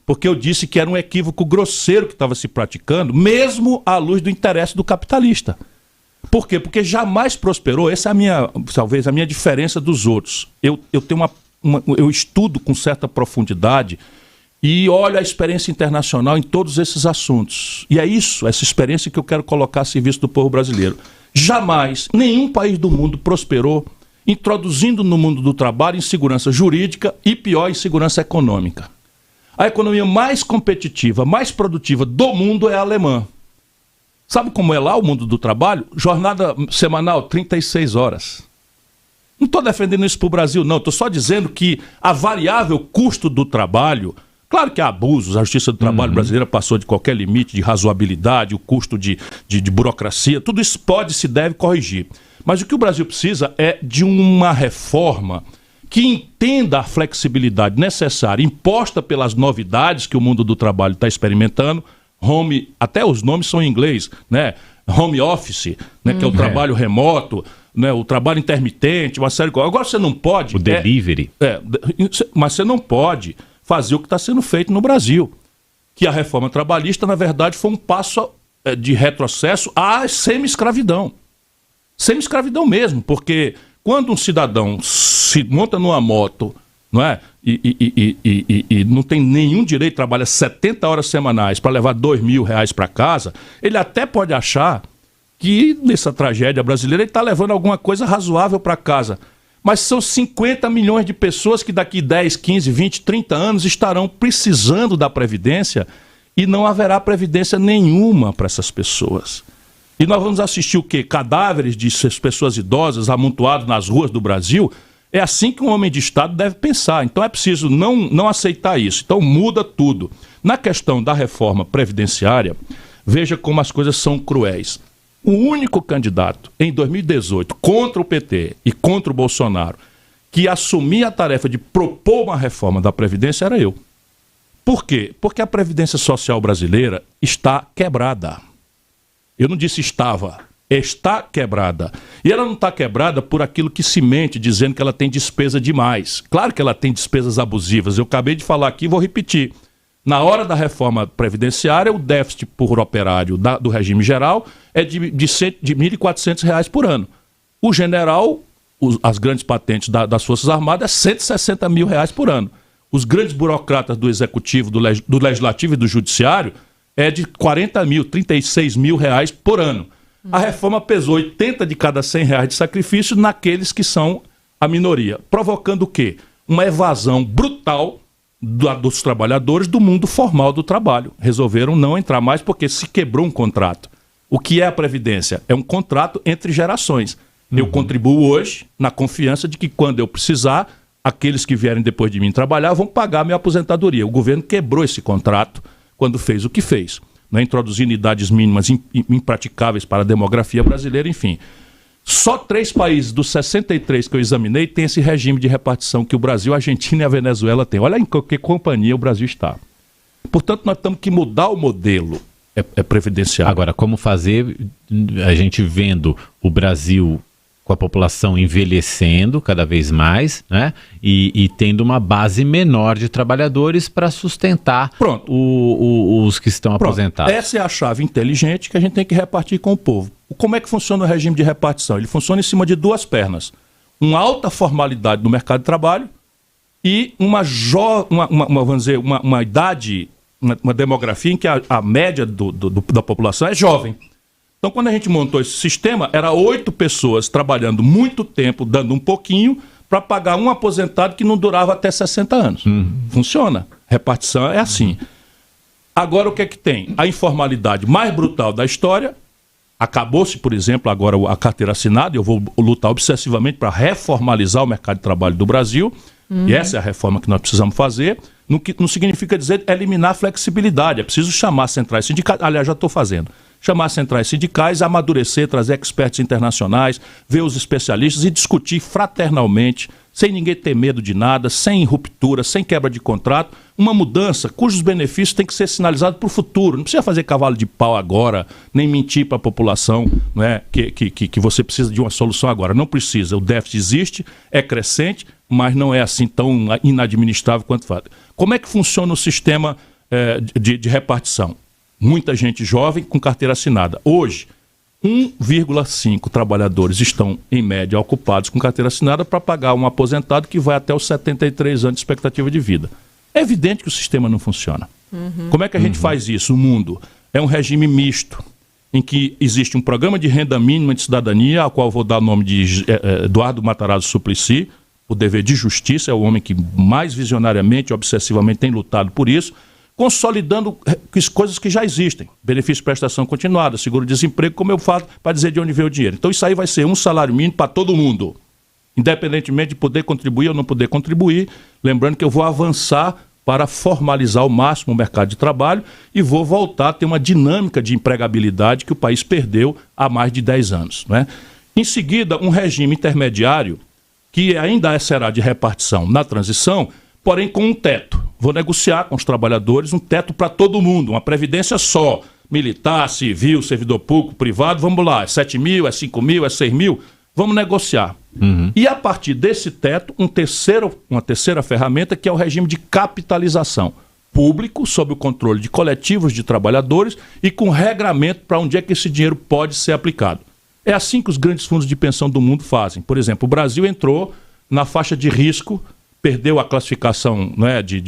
porque eu disse que era um equívoco grosseiro que estava se praticando, mesmo à luz do interesse do capitalista. Por quê? Porque jamais prosperou. Essa é talvez a minha diferença dos outros. Eu tenho eu estudo com certa profundidade e olho a experiência internacional em todos esses assuntos. E é essa experiência que eu quero colocar a serviço do povo brasileiro. Jamais nenhum país do mundo prosperou introduzindo no mundo do trabalho insegurança jurídica e, pior, insegurança econômica. A economia mais competitiva, mais produtiva do mundo é a alemã. Sabe como é lá o mundo do trabalho? Jornada semanal, 36 horas. Não estou defendendo isso para o Brasil, não. Estou só dizendo que a variável custo do trabalho... Claro que há abusos, a Justiça do Trabalho brasileira passou de qualquer limite de razoabilidade, o custo de burocracia, tudo isso pode e se deve corrigir. Mas o que o Brasil precisa é de uma reforma que entenda a flexibilidade necessária, imposta pelas novidades que o mundo do trabalho está experimentando, até os nomes são em inglês, né? Home office, né? Que é o trabalho remoto, né? O trabalho intermitente, uma série de coisas. Agora você não pode... O delivery. Mas você não pode fazer o que está sendo feito no Brasil, que a reforma trabalhista, na verdade, foi um passo de retrocesso à semi-escravidão. Semi-escravidão mesmo, porque quando um cidadão se monta numa moto, não é? E não tem nenhum direito, trabalha 70 horas semanais para levar R$2.000 para casa, ele até pode achar que nessa tragédia brasileira ele está levando alguma coisa razoável para casa. Mas são 50 milhões de pessoas que daqui 10, 15, 20, 30 anos estarão precisando da Previdência e não haverá Previdência nenhuma para essas pessoas. E nós vamos assistir o quê? Cadáveres de pessoas idosas amontoados nas ruas do Brasil? É assim que um homem de Estado deve pensar. Então é preciso não aceitar isso. Então muda tudo. Na questão da reforma previdenciária, veja como as coisas são cruéis. O único candidato em 2018 contra o PT e contra o Bolsonaro que assumia a tarefa de propor uma reforma da Previdência era eu. Por quê? Porque a Previdência Social brasileira está quebrada. Eu não disse estava, está quebrada. E ela não está quebrada por aquilo que se mente, dizendo que ela tem despesa demais. Claro que ela tem despesas abusivas. Eu acabei de falar aqui e vou repetir. Na hora da reforma previdenciária, o déficit por operário do regime geral é de R$ 1.400 por ano. O general, as grandes patentes das Forças Armadas, é R$ 160 mil por ano. Os grandes burocratas do Executivo, do Legislativo e do Judiciário é de 40 mil, 36 mil reais por ano. A reforma pesou 80 de cada 100 reais de sacrifício naqueles que são a minoria, provocando o quê? Uma evasão brutal dos trabalhadores do mundo formal do trabalho. Resolveram não entrar mais porque se quebrou um contrato. O que é a Previdência? É um contrato entre gerações. Eu contribuo hoje na confiança de que quando eu precisar, aqueles que vierem depois de mim trabalhar vão pagar a minha aposentadoria. O governo quebrou esse contrato quando fez o que fez, né? Introduzindo idades mínimas impraticáveis para a demografia brasileira, enfim. Só 3 países dos 63 que eu examinei têm esse regime de repartição que o Brasil, a Argentina e a Venezuela têm. Olha em que companhia o Brasil está. Portanto, nós temos que mudar o modelo previdenciário. Agora, como fazer, a gente vendo o Brasil com a população envelhecendo cada vez mais, né? E tendo uma base menor de trabalhadores para sustentar os que estão aposentados. Essa é a chave inteligente que a gente tem que repartir com o povo. Como é que funciona o regime de repartição? Ele funciona em cima de 2 pernas. Uma alta formalidade no mercado de trabalho e uma idade, uma demografia em que a média da população é jovem. Então, quando a gente montou esse sistema, era 8 pessoas trabalhando muito tempo, dando um pouquinho, para pagar um aposentado que não durava até 60 anos. Funciona. Repartição é assim. Agora, o que é que tem? A informalidade mais brutal da história Acabou-se, por exemplo, agora a carteira assinada, e eu vou lutar obsessivamente para reformalizar o mercado de trabalho do Brasil, e essa é a reforma que nós precisamos fazer, não significa dizer eliminar a flexibilidade, é preciso chamar centrais sindicais, aliás, já estou fazendo, chamar centrais sindicais, amadurecer, trazer experts internacionais, ver os especialistas e discutir fraternalmente, sem ninguém ter medo de nada, sem ruptura, sem quebra de contrato, uma mudança cujos benefícios têm que ser sinalizados para o futuro. Não precisa fazer cavalo de pau agora, nem mentir para a população, não é? que você precisa de uma solução agora. Não precisa. O déficit existe, é crescente, mas não é assim tão inadministrável quanto faz. Como é que funciona o sistema de repartição? Muita gente jovem com carteira assinada. Hoje, 1,5 trabalhadores estão, em média, ocupados com carteira assinada para pagar um aposentado que vai até os 73 anos de expectativa de vida. É evidente que o sistema não funciona. Como é que a gente faz isso? O mundo é um regime misto, em que existe um programa de renda mínima de cidadania, ao qual vou dar o nome de Eduardo Matarazzo Suplicy, o dever de justiça, é o homem que mais visionariamente, obsessivamente tem lutado por isso, consolidando coisas que já existem. Benefício de prestação continuada, seguro-desemprego, como eu falo, para dizer de onde veio o dinheiro. Então isso aí vai ser um salário mínimo para todo mundo, independentemente de poder contribuir ou não poder contribuir. Lembrando que eu vou avançar para formalizar ao máximo o mercado de trabalho e vou voltar a ter uma dinâmica de empregabilidade que o país perdeu há mais de 10 anos. Né? Em seguida, um regime intermediário que ainda será de repartição na transição, porém com um teto. Vou negociar com os trabalhadores um teto para todo mundo, uma previdência só. Militar, civil, servidor público, privado, vamos lá, é 7 mil, é 5 mil, é 6 mil, vamos negociar. E a partir desse teto, uma terceira ferramenta que é o regime de capitalização. Público, sob o controle de coletivos de trabalhadores e com regramento para onde é que esse dinheiro pode ser aplicado. É assim que os grandes fundos de pensão do mundo fazem. Por exemplo, o Brasil entrou na faixa de risco, perdeu a classificação, né, de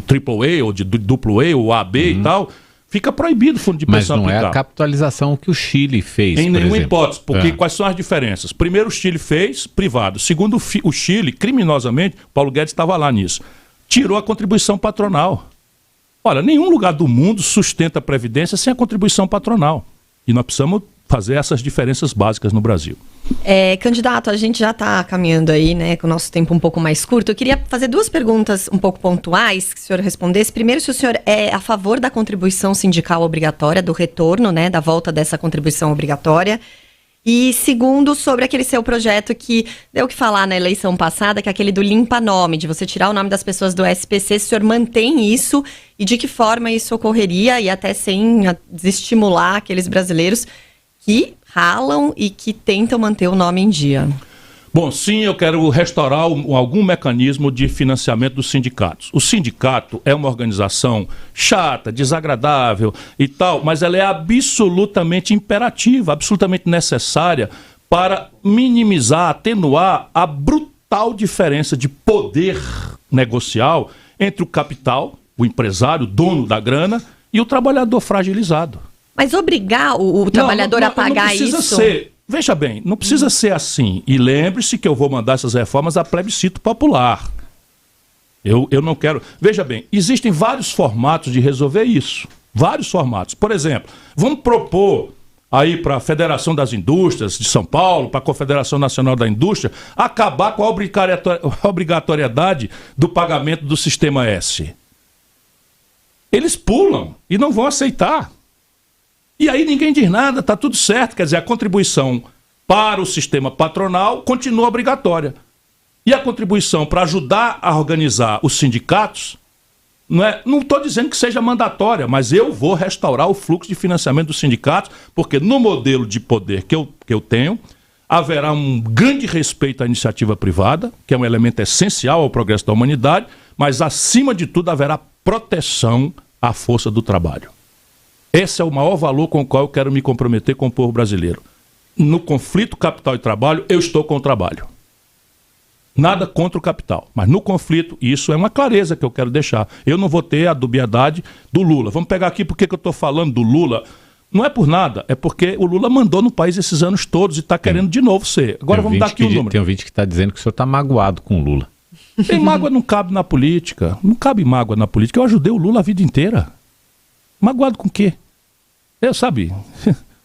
AAA ou de AA ou AB e tal, fica proibido o fundo de pensão aplicar. Mas não é a capitalização que o Chile fez, em nenhuma hipótese, porque quais são as diferenças? Primeiro, o Chile fez privado. Segundo, o Chile, criminosamente, Paulo Guedes estava lá nisso, tirou a contribuição patronal. Olha, nenhum lugar do mundo sustenta a Previdência sem a contribuição patronal. E nós precisamos fazer essas diferenças básicas no Brasil. Candidato, a gente já está caminhando aí, né, com o nosso tempo um pouco mais curto. Eu queria fazer duas perguntas um pouco pontuais, que o senhor respondesse. Primeiro, se o senhor é a favor da contribuição sindical obrigatória, do retorno, né, da volta dessa contribuição obrigatória. E segundo, sobre aquele seu projeto que deu o que falar na eleição passada, que é aquele do limpa-nome, de você tirar o nome das pessoas do SPC, se o senhor mantém isso e de que forma isso ocorreria e até sem desestimular aqueles brasileiros que ralam e que tentam manter o nome em dia. Bom, sim, eu quero restaurar algum mecanismo de financiamento dos sindicatos. O sindicato é uma organização chata, desagradável e tal, mas ela é absolutamente imperativa, absolutamente necessária para minimizar, atenuar a brutal diferença de poder negocial entre o capital, o empresário, o dono da grana, e o trabalhador fragilizado. Mas obrigar o trabalhador a pagar não precisa isso... Veja bem, não precisa ser assim. E lembre-se que eu vou mandar essas reformas a plebiscito popular. Eu não quero... Veja bem, existem vários formatos de resolver isso. Vários formatos. Por exemplo, vamos propor aí para a Federação das Indústrias de São Paulo, para a Confederação Nacional da Indústria, acabar com a obrigatoriedade do pagamento do Sistema S. Eles pulam e não vão aceitar. E aí ninguém diz nada, está tudo certo. Quer dizer, a contribuição para o sistema patronal continua obrigatória. E a contribuição para ajudar a organizar os sindicatos, não estou dizendo que seja mandatória, mas eu vou restaurar o fluxo de financiamento dos sindicatos, porque no modelo de poder que eu tenho, haverá um grande respeito à iniciativa privada, que é um elemento essencial ao progresso da humanidade, mas acima de tudo haverá proteção à força do trabalho. Esse é o maior valor com o qual eu quero me comprometer com o povo brasileiro. No conflito capital e trabalho, eu estou com o trabalho. Nada contra o capital, mas no conflito, isso é uma clareza que eu quero deixar. Eu não vou ter a dubiedade do Lula. Vamos pegar aqui porque que eu estou falando do Lula. Não é por nada, é porque o Lula mandou no país esses anos todos e está querendo de novo ser. Agora vamos dar aqui o número. Tem um vídeo que está dizendo que o senhor está magoado com o Lula. Tem mágoa não cabe na política. Não cabe mágoa na política. Eu ajudei o Lula a vida inteira. Magoado com o quê? Sabe?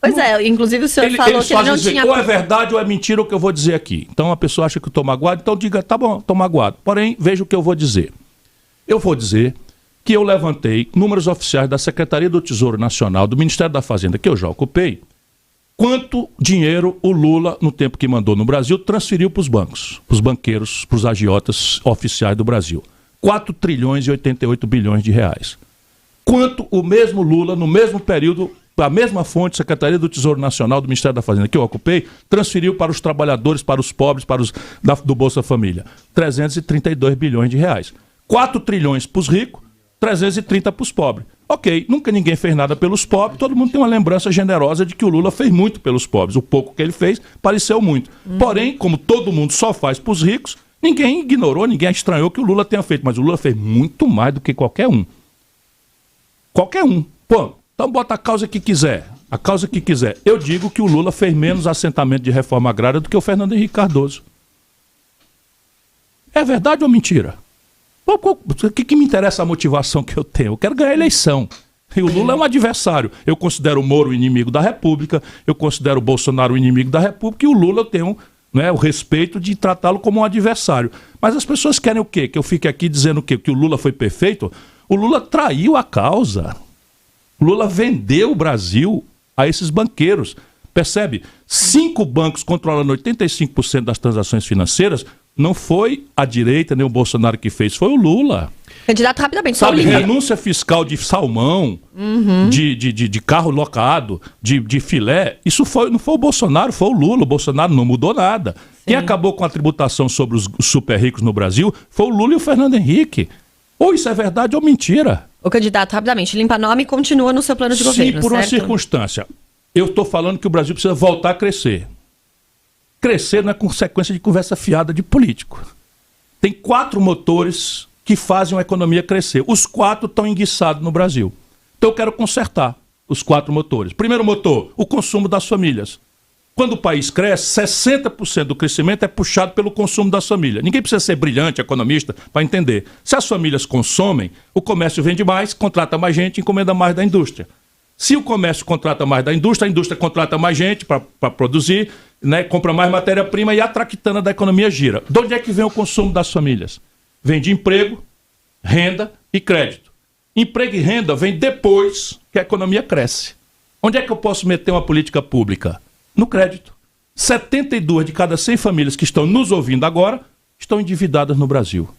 Pois é, inclusive o senhor falou que ele não tinha... Ou é verdade ou é mentira o que eu vou dizer aqui. Então a pessoa acha que eu estou magoado, então diga, tá bom, estou magoado. Porém, veja o que eu vou dizer. Eu vou dizer que eu levantei números oficiais da Secretaria do Tesouro Nacional, do Ministério da Fazenda, que eu já ocupei, quanto dinheiro o Lula, no tempo que mandou no Brasil, transferiu para os bancos, para os banqueiros, para os agiotas oficiais do Brasil. 4 trilhões e 88 bilhões de reais. Quanto o mesmo Lula, no mesmo período, a mesma fonte, Secretaria do Tesouro Nacional do Ministério da Fazenda, que eu ocupei, transferiu para os trabalhadores, para os pobres, para os do Bolsa Família. 332 bilhões de reais. 4 trilhões para os ricos, 330 para os pobres. Ok, nunca ninguém fez nada pelos pobres, todo mundo tem uma lembrança generosa de que o Lula fez muito pelos pobres. O pouco que ele fez pareceu muito. Porém, como todo mundo só faz para os ricos, ninguém ignorou, ninguém estranhou que o Lula tenha feito. Mas o Lula fez muito mais do que qualquer um. Qualquer um. Pô, então bota a causa que quiser. A causa que quiser. Eu digo que o Lula fez menos assentamento de reforma agrária do que o Fernando Henrique Cardoso. É verdade ou mentira? O que me interessa a motivação que eu tenho? Eu quero ganhar a eleição. E o Lula é um adversário. Eu considero o Moro o inimigo da República, eu considero o Bolsonaro o inimigo da República, e o Lula eu tenho, né, o respeito de tratá-lo como um adversário. Mas as pessoas querem o quê? Que eu fique aqui dizendo o quê? Que o Lula foi perfeito? O Lula traiu a causa. O Lula vendeu o Brasil a esses banqueiros. Percebe? 5 bancos controlando 85% das transações financeiras. Não foi a direita nem o Bolsonaro que fez, foi o Lula. Candidato, rapidamente. Sabe, renúncia fiscal de salmão, de carro locado, de filé, isso não foi o Bolsonaro, foi o Lula. O Bolsonaro não mudou nada. Sim. Quem acabou com a tributação sobre os super ricos no Brasil foi o Lula e o Fernando Henrique. Ou isso é verdade ou mentira. O candidato, rapidamente, limpa nome e continua no seu plano de governo, Sim, por uma circunstância. Eu estou falando que o Brasil precisa voltar a crescer. Crescer não é consequência de conversa fiada de político. Tem 4 motores que fazem a economia crescer. Os 4 estão enguiçados no Brasil. Então eu quero consertar os 4 motores. Primeiro motor, o consumo das famílias. Quando o país cresce, 60% do crescimento é puxado pelo consumo das famílias. Ninguém precisa ser brilhante, economista, para entender. Se as famílias consomem, o comércio vende mais, contrata mais gente, encomenda mais da indústria. Se o comércio contrata mais da indústria, a indústria contrata mais gente para produzir, né, compra mais matéria-prima e a traquitana da economia gira. De onde é que vem o consumo das famílias? Vem de emprego, renda e crédito. Emprego e renda vem depois que a economia cresce. Onde é que eu posso meter uma política pública? No crédito. 72 de cada 100 famílias que estão nos ouvindo agora estão endividadas no Brasil.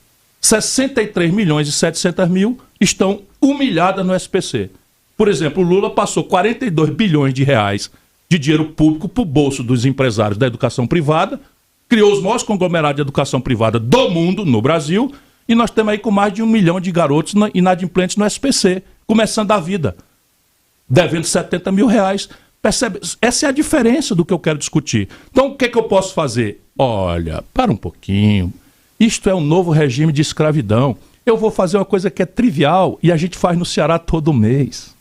63 milhões e 700 mil estão humilhadas no SPC. Por exemplo, o Lula passou 42 bilhões de reais de dinheiro público para o bolso dos empresários da educação privada, criou os maiores conglomerados de educação privada do mundo, no Brasil, e nós temos aí com mais de 1 milhão de garotos inadimplentes no SPC, começando a vida, devendo 70 mil reais. Percebe? Essa é a diferença do que eu quero discutir. Então, o que é que eu posso fazer? Olha, para um pouquinho. Isto é um novo regime de escravidão. Eu vou fazer uma coisa que é trivial e a gente faz no Ceará todo mês.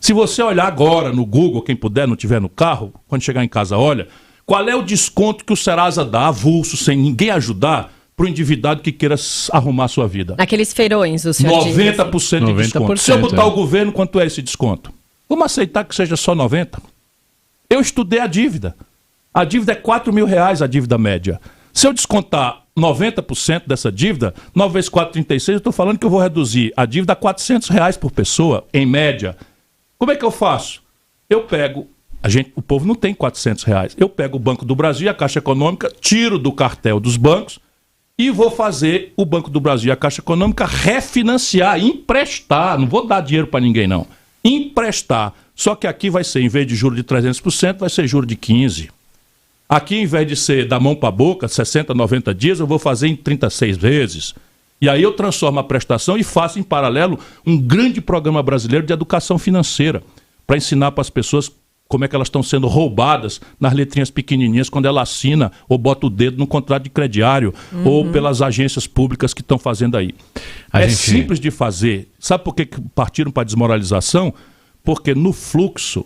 Se você olhar agora no Google, quem puder, não tiver no carro, quando chegar em casa, olha, qual é o desconto que o Serasa dá, avulso, sem ninguém ajudar, para o endividado que queira arrumar a sua vida? Aqueles feirões, o senhor 90% diz assim. de desconto. Se eu botar o governo, quanto é esse desconto? Vamos aceitar que seja só 90%. Eu estudei a dívida. A dívida é 4 mil reais, a dívida média. Se eu descontar 90% dessa dívida, 9 vezes 4, 36, eu estou falando que eu vou reduzir a dívida a 400 reais por pessoa, em média. Como é que eu faço? Eu pego, o povo não tem 400 reais, eu pego o Banco do Brasil e a Caixa Econômica, tiro do cartel dos bancos e vou fazer o Banco do Brasil e a Caixa Econômica refinanciar, emprestar, não vou dar dinheiro para ninguém não, emprestar. Só que aqui vai ser, em vez de juro de 300%, vai ser juro de 15%. Aqui, em vez de ser da mão para a boca, 60, 90 dias, eu vou fazer em 36 vezes. E aí eu transformo a prestação e faço em paralelo um grande programa brasileiro de educação financeira para ensinar para as pessoas como é que elas estão sendo roubadas nas letrinhas pequenininhas quando ela assina ou bota o dedo no contrato de crediário ou pelas agências públicas que estão fazendo aí. Simples de fazer. Sabe por que partiram para a desmoralização? Porque no fluxo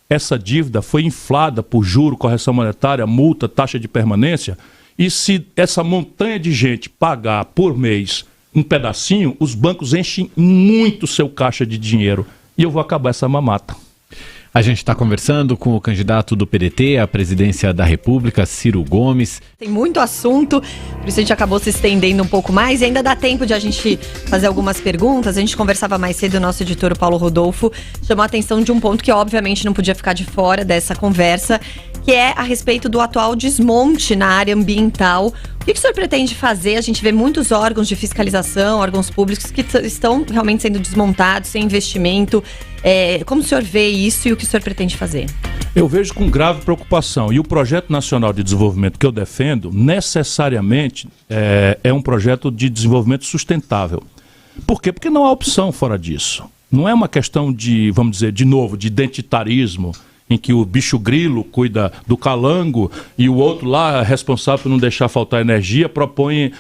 essa dívida foi inflada por juro, correção monetária, multa, taxa de permanência. E se essa montanha de gente pagar por mês um pedacinho, os bancos enchem muito seu caixa de dinheiro. E eu vou acabar essa mamata. A gente está conversando com o candidato do PDT à presidência da República, Ciro Gomes. Tem muito assunto, por isso a gente acabou se estendendo um pouco mais e ainda dá tempo de a gente fazer algumas perguntas. A gente conversava mais cedo, o nosso editor, o Paulo Rodolfo, chamou a atenção de um ponto que obviamente não podia ficar de fora dessa conversa, que é a respeito do atual desmonte na área ambiental. O que o senhor pretende fazer? A gente vê muitos órgãos de fiscalização, órgãos públicos que estão realmente sendo desmontados, sem investimento. Como o senhor vê isso e o que o senhor pretende fazer? Eu vejo com grave preocupação. E o Projeto Nacional de Desenvolvimento que eu defendo, necessariamente, é um projeto de desenvolvimento sustentável. Por quê? Porque não há opção fora disso. Não é uma questão de, vamos dizer, de novo, de identitarismo, em que o bicho grilo cuida do calango e o outro lá, responsável por não deixar faltar energia, propõe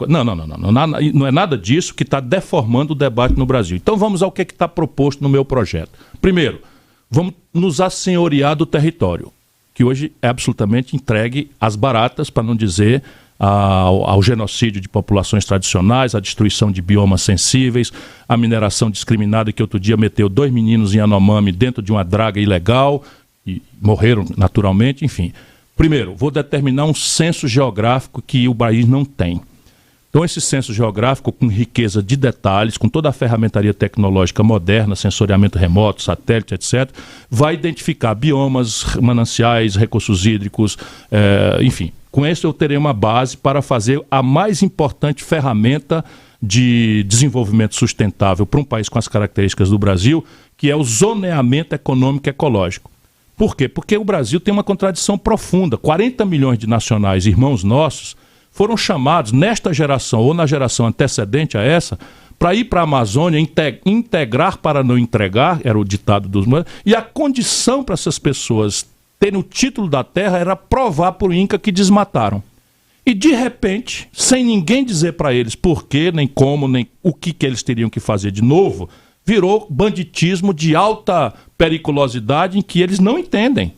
não é nada disso que está deformando o debate no Brasil. Então vamos ao que está proposto no meu projeto. Primeiro, vamos nos assenhorear do território, que hoje é absolutamente entregue às baratas, para não dizer ao genocídio de populações tradicionais, à destruição de biomas sensíveis, à mineração discriminada, que outro dia meteu 2 meninos em Yanomami dentro de uma draga ilegal e morreram naturalmente, enfim. Primeiro, vou determinar um censo geográfico que o país não tem. Então esse censo geográfico, com riqueza de detalhes, com toda a ferramentaria tecnológica moderna, sensoriamento remoto, satélite, etc., vai identificar biomas, mananciais, recursos hídricos, enfim. Com isso eu terei uma base para fazer a mais importante ferramenta de desenvolvimento sustentável para um país com as características do Brasil, que é o zoneamento econômico e ecológico. Por quê? Porque o Brasil tem uma contradição profunda. 40 milhões de nacionais, irmãos nossos, foram chamados nesta geração ou na geração antecedente a essa para ir para a Amazônia, integrar para não entregar, era o ditado dos... E a condição para essas pessoas terem o título da terra era provar para o Inca que desmataram. E de repente, sem ninguém dizer para eles por quê, nem como, nem o que eles teriam que fazer de novo, virou banditismo de alta periculosidade em que eles não entendem.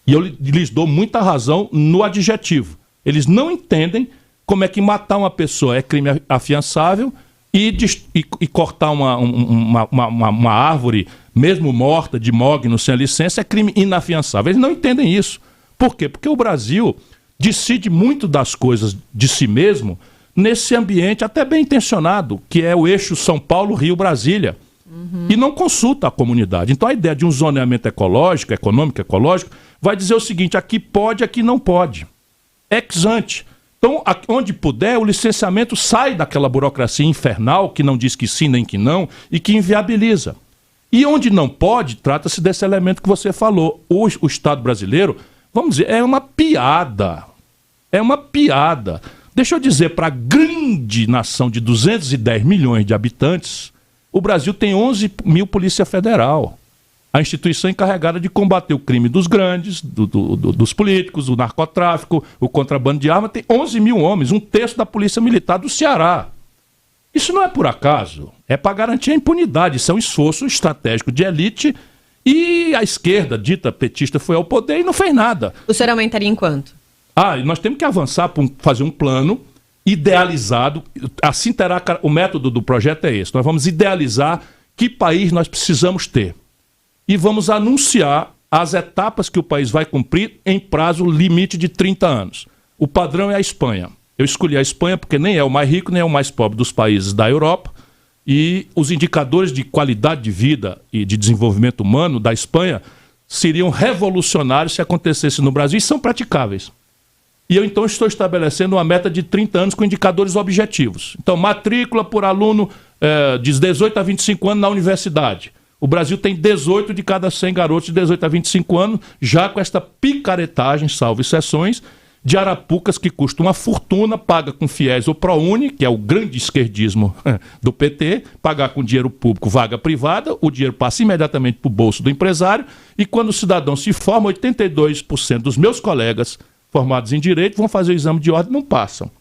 E eu lhes dou muita razão no adjetivo. Eles não entendem como é que matar uma pessoa é crime afiançável e cortar uma árvore, mesmo morta, de mogno, sem licença, é crime inafiançável. Eles não entendem isso. Por quê? Porque o Brasil decide muito das coisas de si mesmo nesse ambiente até bem intencionado, que é o eixo São Paulo-Rio-Brasília. E não consulta a comunidade. Então a ideia de um zoneamento ecológico, econômico, ecológico, vai dizer o seguinte: aqui pode, aqui não pode. Ex ante. Então, onde puder, o licenciamento sai daquela burocracia infernal que não diz que sim nem que não e que inviabiliza. E onde não pode, trata-se desse elemento que você falou. O Estado brasileiro, vamos dizer, é uma piada. É uma piada. Deixa eu dizer, para a grande nação de 210 milhões de habitantes, o Brasil tem 11 mil Polícia Federal. A instituição encarregada de combater o crime dos grandes, dos políticos, o narcotráfico, o contrabando de armas, tem 11 mil homens, 1/3 da Polícia Militar do Ceará. Isso não é por acaso, é para garantir a impunidade. Isso é um esforço estratégico de elite e a esquerda, dita petista, foi ao poder e não fez nada. O senhor aumentaria em quanto? Nós temos que avançar para fazer um plano idealizado. Assim terá, o método do projeto é esse. Nós vamos idealizar que país nós precisamos ter. E vamos anunciar as etapas que o país vai cumprir em prazo limite de 30 anos. O padrão é a Espanha. Eu escolhi a Espanha porque nem é o mais rico, nem é o mais pobre dos países da Europa. E os indicadores de qualidade de vida e de desenvolvimento humano da Espanha seriam revolucionários se acontecesse no Brasil e são praticáveis. E eu então estou estabelecendo uma meta de 30 anos com indicadores objetivos. Então, matrícula por aluno de 18 a 25 anos na universidade. O Brasil tem 18 de cada 100 garotos de 18 a 25 anos, já com esta picaretagem, salvo exceções, de arapucas que custa uma fortuna, paga com fiéis ou ProUni, que é o grande esquerdismo do PT, pagar com dinheiro público vaga privada, o dinheiro passa imediatamente para o bolso do empresário, e quando o cidadão se forma, 82% dos meus colegas formados em direito vão fazer o exame de ordem e não passam.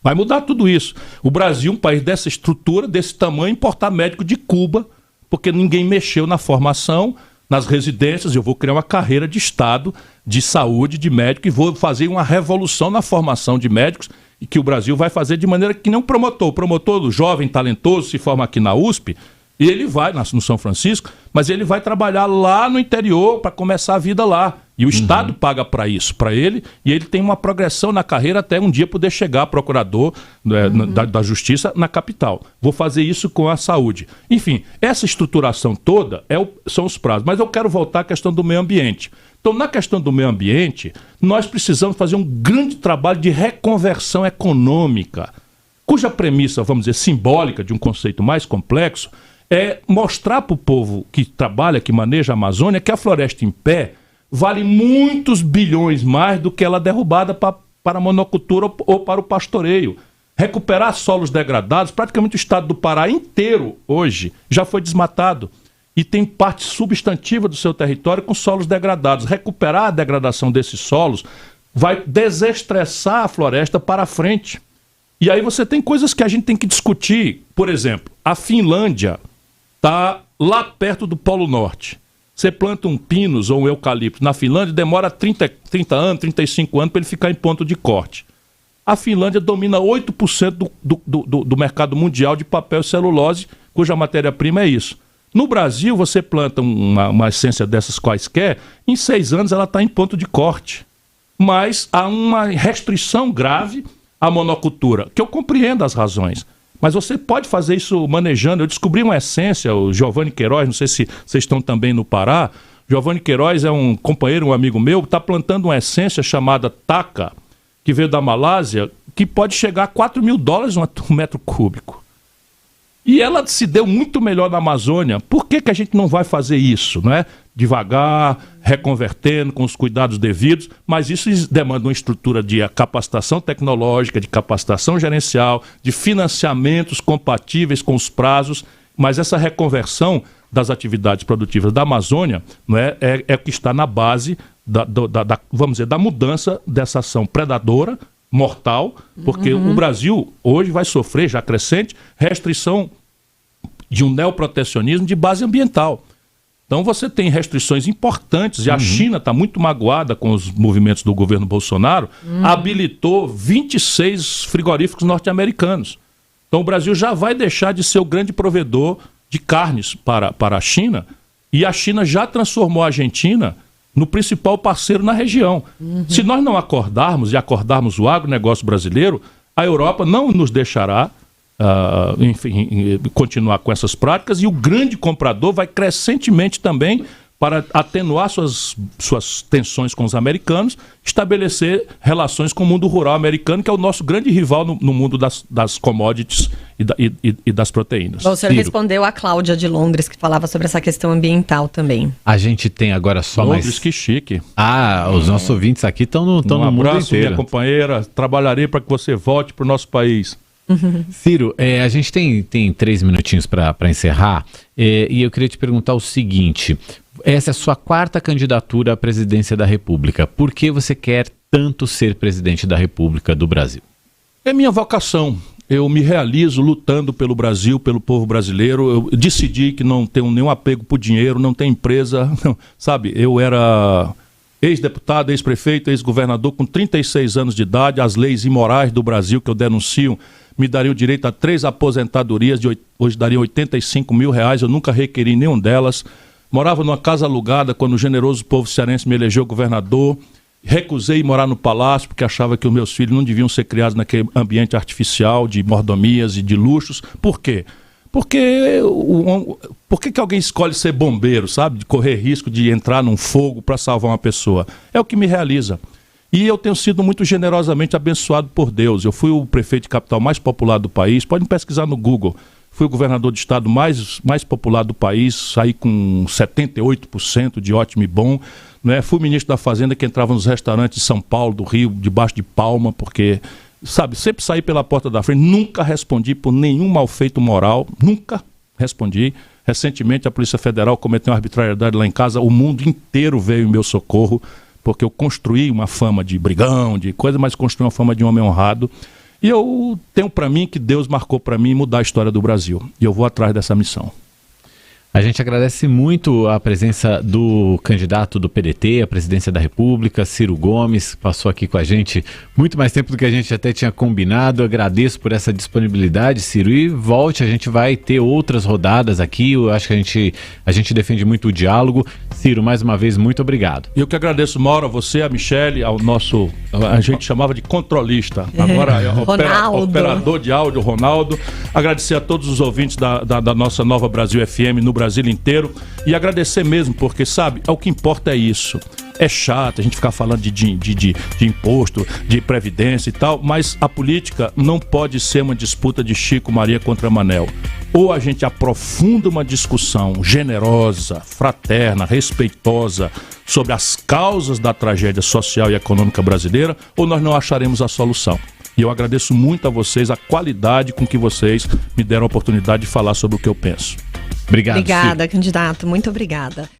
Vai mudar tudo isso. O Brasil, um país dessa estrutura, desse tamanho, importar médico de Cuba, porque ninguém mexeu na formação, nas residências. Eu vou criar uma carreira de Estado, de saúde, de médico, e vou fazer uma revolução na formação de médicos, e que o Brasil vai fazer de maneira que nem um promotor. O promotor jovem, talentoso, se forma aqui na USP, E ele vai no São Francisco, mas ele vai trabalhar lá no interior para começar a vida lá. E o Estado paga para isso, para ele, e ele tem uma progressão na carreira até um dia poder chegar procurador da Justiça na capital. Vou fazer isso com a saúde. Enfim, essa estruturação toda são os prazos. Mas eu quero voltar à questão do meio ambiente. Então, na questão do meio ambiente, nós precisamos fazer um grande trabalho de reconversão econômica, cuja premissa, vamos dizer, simbólica de um conceito mais complexo, é mostrar para o povo que trabalha, que maneja a Amazônia, que a floresta em pé vale muitos bilhões mais do que ela derrubada para a monocultura ou para o pastoreio. Recuperar solos degradados, praticamente o estado do Pará inteiro hoje já foi desmatado e tem parte substantiva do seu território com solos degradados. Recuperar a degradação desses solos vai desestressar a floresta para frente. E aí você tem coisas que a gente tem que discutir. Por exemplo, a Finlândia está lá perto do Polo Norte. Você planta um pinus ou um eucalipto na Finlândia, demora 30 anos, 35 anos para ele ficar em ponto de corte. A Finlândia domina 8% do mercado mundial de papel e celulose, cuja matéria-prima é isso. No Brasil, você planta uma essência dessas quaisquer, em 6 anos ela está em ponto de corte. Mas há uma restrição grave à monocultura, que eu compreendo as razões. Mas você pode fazer isso manejando. Eu descobri uma essência, o Giovanni Queiroz, não sei se vocês estão também no Pará. Giovanni Queiroz é um companheiro, um amigo meu, está plantando uma essência chamada Taca, que veio da Malásia, que pode chegar a $4.000 um metro cúbico. E ela se deu muito melhor na Amazônia. Por que a gente não vai fazer isso, não é? Devagar, reconvertendo, com os cuidados devidos, mas isso demanda uma estrutura de capacitação tecnológica, de capacitação gerencial, de financiamentos compatíveis com os prazos, mas essa reconversão das atividades produtivas da Amazônia, não é o que está na base vamos dizer, da mudança dessa ação predadora, mortal, porque o Brasil hoje vai sofrer, já crescente, restrição de um neoprotecionismo de base ambiental. Então você tem restrições importantes, e a China está muito magoada com os movimentos do governo Bolsonaro, habilitou 26 frigoríficos norte-americanos. Então o Brasil já vai deixar de ser o grande provedor de carnes para a China, e a China já transformou a Argentina no principal parceiro na região. Se nós não acordarmos e acordarmos o agronegócio brasileiro, a Europa não nos deixará continuar com essas práticas, e o grande comprador vai crescentemente também para atenuar suas tensões com os americanos, estabelecer relações com o mundo rural americano, que é o nosso grande rival no mundo das commodities e das proteínas. Bom, o senhor respondeu a Cláudia de Londres, que falava sobre essa questão ambiental também. A gente tem agora só Londres, que chique. Os nossos ouvintes aqui estão no mundo inteiro. Minha companheira, trabalharei para que você volte para o nosso país. Ciro, a gente tem 3 minutinhos para encerrar, e eu queria te perguntar o seguinte: essa é a sua 4ª candidatura à presidência da República. Por que você quer tanto ser presidente da República do Brasil? É minha vocação. Eu me realizo lutando pelo Brasil, pelo povo brasileiro. Eu decidi que não tenho nenhum apego por dinheiro, não tenho empresa, sabe? Eu era ex-deputado, ex-prefeito, ex-governador com 36 anos de idade. As leis imorais do Brasil que eu denuncio me dariam direito a 3 aposentadorias, hoje daria R$85 mil, eu nunca requeri nenhum delas. Morava numa casa alugada quando o generoso povo cearense me elegeu governador. Recusei morar no palácio porque achava que os meus filhos não deviam ser criados naquele ambiente artificial de mordomias e de luxos. Por quê? Por que alguém escolhe ser bombeiro, sabe? De correr risco de entrar num fogo para salvar uma pessoa. É o que me realiza. E eu tenho sido muito generosamente abençoado por Deus. Eu fui o prefeito de capital mais popular do país. Podem pesquisar no Google. Fui o governador de estado mais popular do país, saí com 78% de ótimo e bom. Né? Fui ministro da Fazenda que entrava nos restaurantes de São Paulo, do Rio, debaixo de palma, porque, sabe, sempre saí pela porta da frente. Nunca respondi por nenhum malfeito moral, nunca respondi. Recentemente a Polícia Federal cometeu uma arbitrariedade lá em casa, o mundo inteiro veio em meu socorro, porque eu construí uma fama de brigão, de coisa, mas construí uma fama de um homem honrado. E eu tenho para mim que Deus marcou para mim mudar a história do Brasil. E eu vou atrás dessa missão. A gente agradece muito a presença do candidato do PDT à presidência da República, Ciro Gomes, que passou aqui com a gente muito mais tempo do que a gente até tinha combinado. Agradeço por essa disponibilidade, Ciro, e volte, a gente vai ter outras rodadas aqui. Eu acho que a gente defende muito o diálogo. Ciro, mais uma vez, muito obrigado. Eu que agradeço, Mauro, a você, a Michele, ao nosso, a gente chamava de controlista, agora é operador de áudio, Ronaldo. Agradecer a todos os ouvintes da nossa Nova Brasil FM no Brasil inteiro e agradecer mesmo, porque, sabe, o que importa é isso. É chato a gente ficar falando de imposto, de previdência e tal, mas a política não pode ser uma disputa de Chico Maria contra Manel. Ou a gente aprofunda uma discussão generosa, fraterna, respeitosa sobre as causas da tragédia social e econômica brasileira, ou nós não acharemos a solução. E eu agradeço muito a vocês, a qualidade com que vocês me deram a oportunidade de falar sobre o que eu penso. Obrigado, obrigada, Ciro. candidato. Muito obrigada.